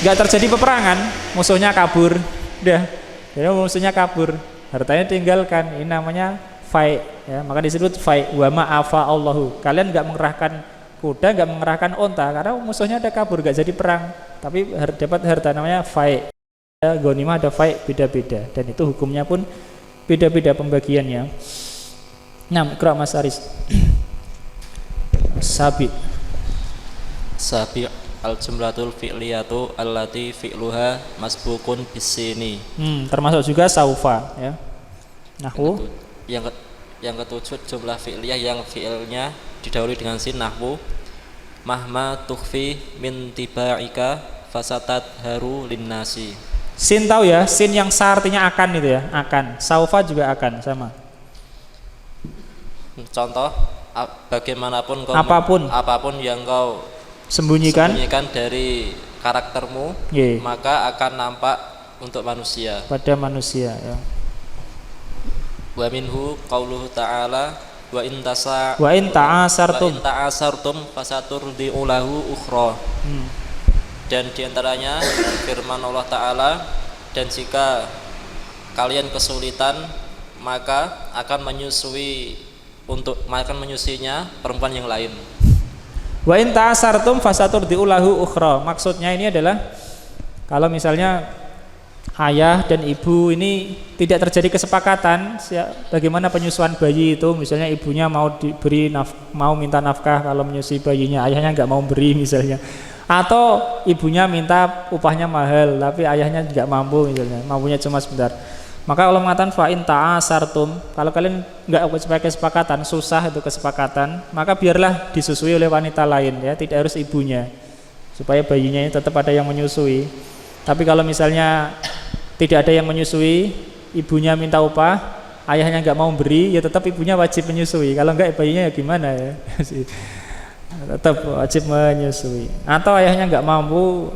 terjadi peperangan, musuhnya kabur, udah. Ya, musuhnya kabur, hartanya tinggalkan. Ini namanya fai, ya. Maka disebut fai wa ma afa Allahu. Kalian enggak mengerahkan kuda, enggak mengerahkan unta karena musuhnya ada kabur, enggak jadi perang, tapi dapat harta, namanya fai. Ya, ghanimah ada fai, beda-beda, dan itu hukumnya pun beda-beda pembagiannya. Nah, Iqra Mas Aris. Sabi al-jumlatul fi'liyatu allati fi'luha masbukun bisini. Termasuk juga saufa, ya. Nahwu. Yang ketujuh jumlah fi'liyah yang fi'ilnya didahului dengan sin, nahwu mahma tukhfi min tibaika fasatat haru linnasi. Sin tahu ya, sin yang sa artinya akan itu ya, akan. Saufa juga akan, sama. Contoh, bagaimanapun apapun yang kau sembunyikan dari karaktermu, maka akan nampak untuk manusia. Pada manusia, ya. Wa minhu qauluhu ta'ala wa in ta'asartum fasaturdi'u lahu ukhra. Dan diantaranya firman Allah Ta'ala, dan jika kalian kesulitan maka akan menyusuinya perempuan yang lain. Wa in ta'asartum fasaturdi'u lahu ukhra. Maksudnya ini adalah kalau misalnya ayah dan ibu ini tidak terjadi kesepakatan bagaimana penyusuan bayi itu, misalnya ibunya mau minta nafkah kalau menyusui bayinya, ayahnya nggak mau beri misalnya, atau ibunya minta upahnya mahal tapi ayahnya nggak mampu, misalnya mampunya cuma sebentar, maka Allah mengatakan fa in ta'asartum, kalau kalian nggak sebagai kesepakatan, susah itu kesepakatan, maka biarlah disusui oleh wanita lain, ya, tidak harus ibunya, supaya bayinya tetap ada yang menyusui. Tapi kalau misalnya tidak ada yang menyusui, ibunya minta upah, ayahnya nggak mau beri, ya tetap ibunya wajib menyusui. Kalau enggak bayinya ya gimana ya? Tetap wajib menyusui. Atau ayahnya nggak mampu,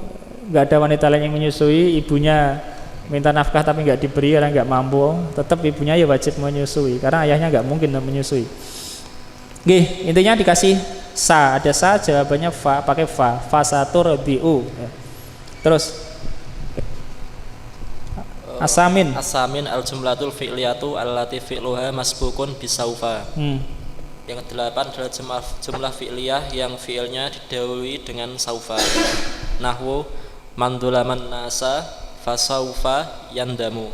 nggak ada wanita lain yang menyusui, ibunya minta nafkah tapi nggak diberi karena nggak mampu, tetap ibunya ya wajib menyusui karena ayahnya nggak mungkin menyusui. Oke, intinya dikasih sa, ada sa, jawabannya fa, pakai fa, fasaturdi'u. Terus Asamin al-jumlatul fi'liyatu allati fi'luha masbukun bisaufa. Yang kedelapan adalah jumlah fi'liyah yang fi'ilnya didahului dengan saufa. Nahwu mandulaman nasa fasaufa yandamu.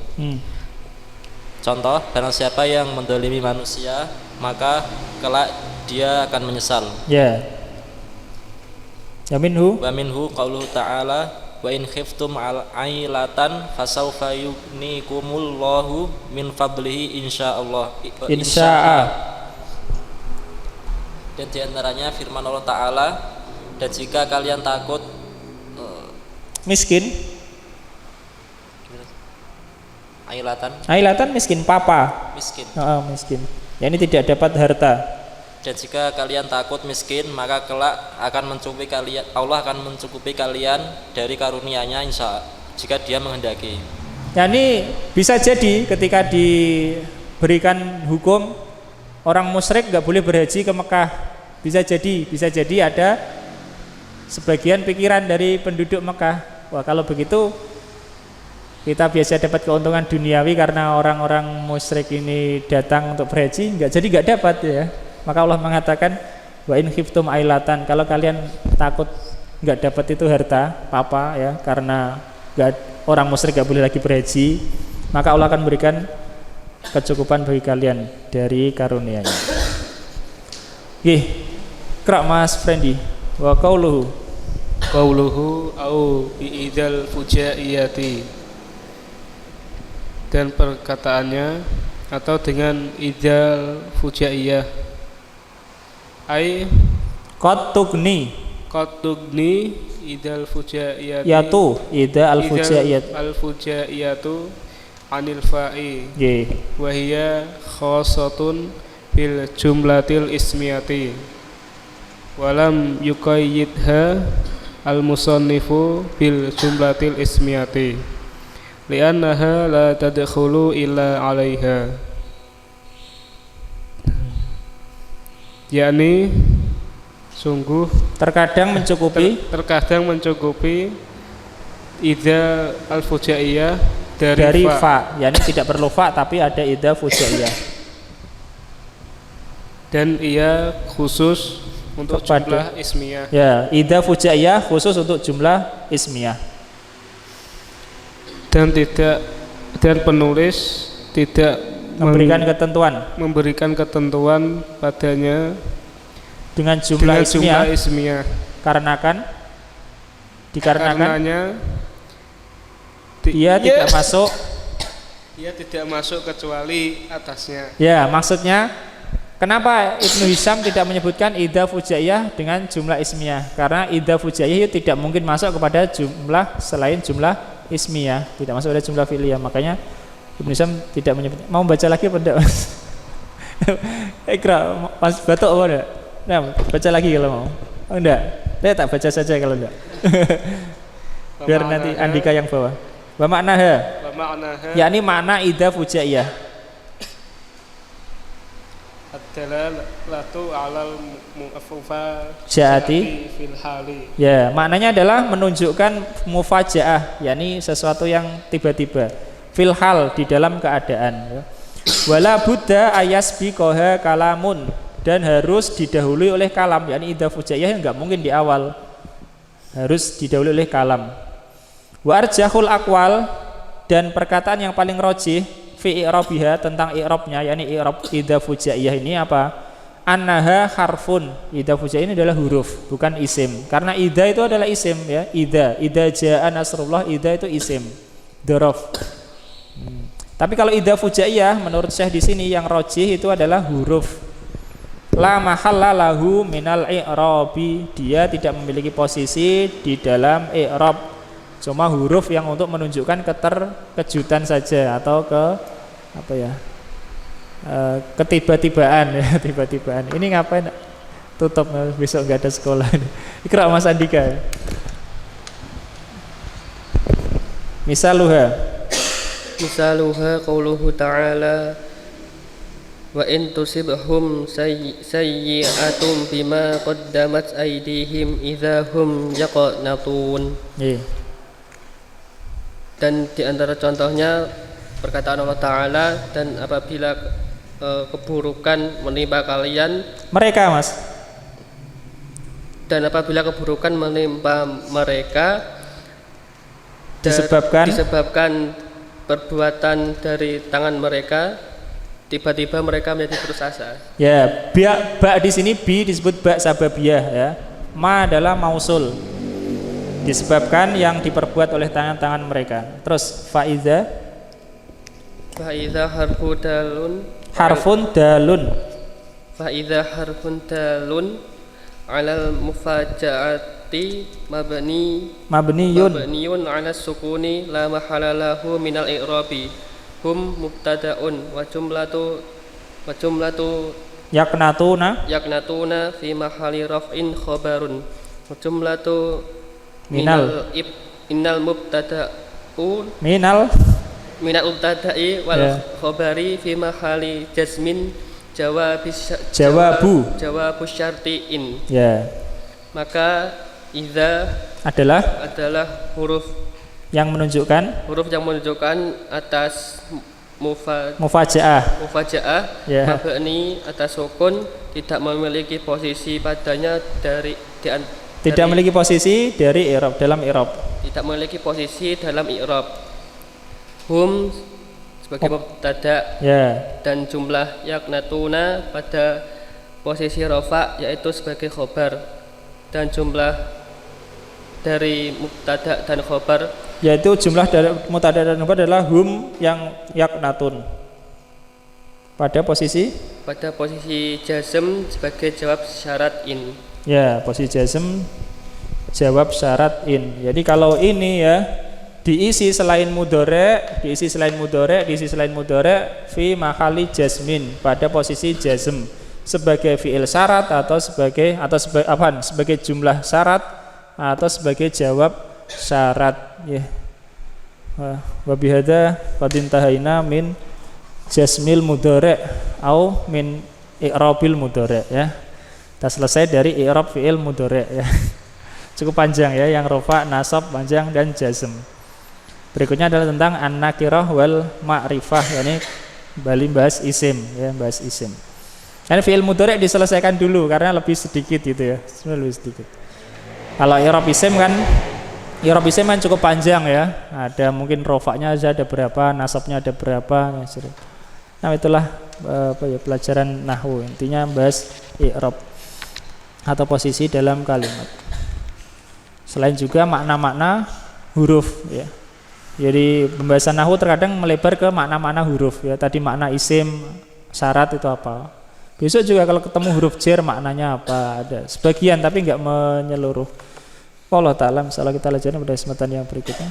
Contoh, barang siapa yang mendolimi manusia maka kelak dia akan menyesal. Ya. Wa minhu qauluhu ta'ala wa in khiftum ailatan fasawfa yugnikumullahu min fadlihi insyaallah. Dan diantaranya firman Allah Ta'ala, dan jika kalian takut miskin, ailatan miskin, miskin, ya ini tidak dapat harta. Dan jika kalian takut miskin, maka kelak Allah akan mencukupi kalian dari karunia-Nya insya jika Dia menghendaki. Ya, ini bisa jadi ketika diberikan hukum orang musyrik nggak boleh berhaji ke Mekah, bisa jadi ada sebagian pikiran dari penduduk Mekah, wah kalau begitu kita biasa dapat keuntungan duniawi karena orang-orang musyrik ini datang untuk berhaji, nggak dapat ya. Maka Allah mengatakan wa in khiftum ailatan, kalau kalian takut nggak dapat itu harta papa ya, karena orang musyrik nggak boleh lagi berhaji, maka Allah akan berikan kecukupan bagi kalian dari karunia-Nya. Krak Mas Frendi. Wa qauluhu au biidal fujaiyati, dan perkataannya atau dengan idal fujaiyah, ai qad tugni idal fujaiyati, yatu ida al fujaiyat al fujaiyatu anil fa'i, wa hiya khassatun bil jumlatil ismiyati, walam yuqayyidha al musannifu bil jumlatil ismiyati li'annaha la tadkhulu illa 'alaiha, yakni sungguh terkadang mencukupi idza al fujaiyah dari fa, yakni tidak perlu fa tapi ada idza fujaiyah, dan ia khusus untuk jumlah ismiyah. Ya, idza fujaiyah khusus untuk jumlah ismiyah. Dan penulis tidak memberikan ketentuan padanya dengan jumlah ismiyah dikarenakan ia tidak masuk kecuali atasnya. Ya, maksudnya kenapa Ibnu Hisham tidak menyebutkan idza fujaiyah dengan jumlah ismiyah? Karena idza fujaiyah tidak mungkin masuk kepada jumlah selain jumlah ismiyah, tidak masuk pada jumlah fi'liyah. Makanya Ibnu Hisham tidak menyebut. Mau baca lagi apa enggak, Mas? Ikra, Mas batuk apa enggak? Nah, baca lagi kalau mau. Oh enggak. Saya tak baca saja kalau enggak. Biar nanti Andika yang bawa. Wa maknaha. Yakni makna idza fujaiyah. Ad-dalalatu 'alal mufajaati fil hali. Ya, maknanya adalah menunjukkan mufajaah, yakni sesuatu yang tiba-tiba. Fil hal, di dalam keadaan. Wala budda ayasbiqaha kalamun, dan harus didahului oleh kalam, yakni idza fujaiyah enggak mungkin di awal. Harus didahului oleh kalam. Wa arjahul aqwal, dan perkataan yang paling rajih fi i'rabiha, tentang i'rabnya, yakni i'rab idza fujaiyah ini apa? Annaha harfun. Idza fujaiyah ini adalah huruf, bukan isim. Karena idza itu adalah isim ya. Idza jaa nasrullah, idza itu isim. Dzaraf. Tapi kalau idza fujaiyah menurut Syekh di sini yang rajih itu adalah huruf. La mahalla lahu minal i'rabi, dia tidak memiliki posisi di dalam i'rab. Cuma huruf yang untuk menunjukkan keterkejutan saja atau ketiba-tibaan ya, tiba-tibaan. Ini ngapain tutup besok nggak ada sekolah? Ikra Mas Andika. Misaluha qauluhu ta'ala wa in tusibhum sayyi'atum bima qaddamat aydihim idzahum yaqnatun. Dan di antara contohnya perkataan Allah Ta'ala, dan apabila keburukan menimpa kalian, mereka Mas, dan apabila keburukan menimpa mereka disebabkan perbuatan dari tangan mereka, tiba-tiba mereka menjadi putus asa. Ya, ba di sini bi disebut ba sababiyah ya. Ma adalah mausul, disebabkan yang diperbuat oleh tangan-tangan mereka. Terus faiza harfun dalun alal mufajaati mabniyun ala sukuni la mahala lahu minal i'rabi hum mubtada'un wa jumlatu yaknatuna fi mahali raf'in khabarun wa jumlatu minal mubtada'u minal mubtada'i wal khabari fi mahali jazmin jawabu syartiin. Ya. Maka idza adalah huruf yang menunjukkan huruf yang menunjukkan atas mufajaah. mufajaah, Ya. mabni atas sukun, tidak memiliki posisi padanya Tidak memiliki posisi dari i'rab dalam i'rab. tidak memiliki posisi dalam i'rab. Hum sebagai mubtada Ya. dan jumlah yaknatuna pada posisi rafa yaitu sebagai khobar, dan jumlah dari mubtada dan khobar Yaitu jumlah dari mubtada dan khobar adalah hum yang yaknatun. Pada posisi jazm sebagai jawab syarat in. ya, posisi jazm jawab syarat in. Jadi kalau ini ya diisi selain mudhari, diisi selain mudhari fi mahali jazmin, pada posisi jazm sebagai fiil syarat sebagai jumlah syarat atau sebagai jawab syarat ya. Wa bihadza qad intahaina min jazmil mudhari au min i'rabil mudhari ya. Kita selesai dari i'rab fiil mudhari ya. Cukup panjang ya, yang rafa, nasab panjang dan jazm. Berikutnya adalah tentang an-nakirah wal ma'rifah, yakni kembali bahas isim ya, bahas isim. Ini fiil mudhari diselesaikan dulu karena lebih sedikit gitu ya. Sebenarnya lebih sedikit. Kalau i'rab isim kan cukup panjang ya. Ada mungkin rofaknya aja ada berapa, nasabnya ada berapa. Nah itulah pelajaran nahwu. Intinya bahas i'rab atau posisi dalam kalimat. Selain juga makna-makna huruf ya. Jadi pembahasan nahwu terkadang melebar ke makna-makna huruf ya. Tadi makna isim, syarat itu apa. Besok juga kalau ketemu huruf jar maknanya apa, ada sebagian tapi enggak menyeluruh. Wallahu ta'ala, insyaallah kita lanjutkan pada kesempatan yang berikutnya.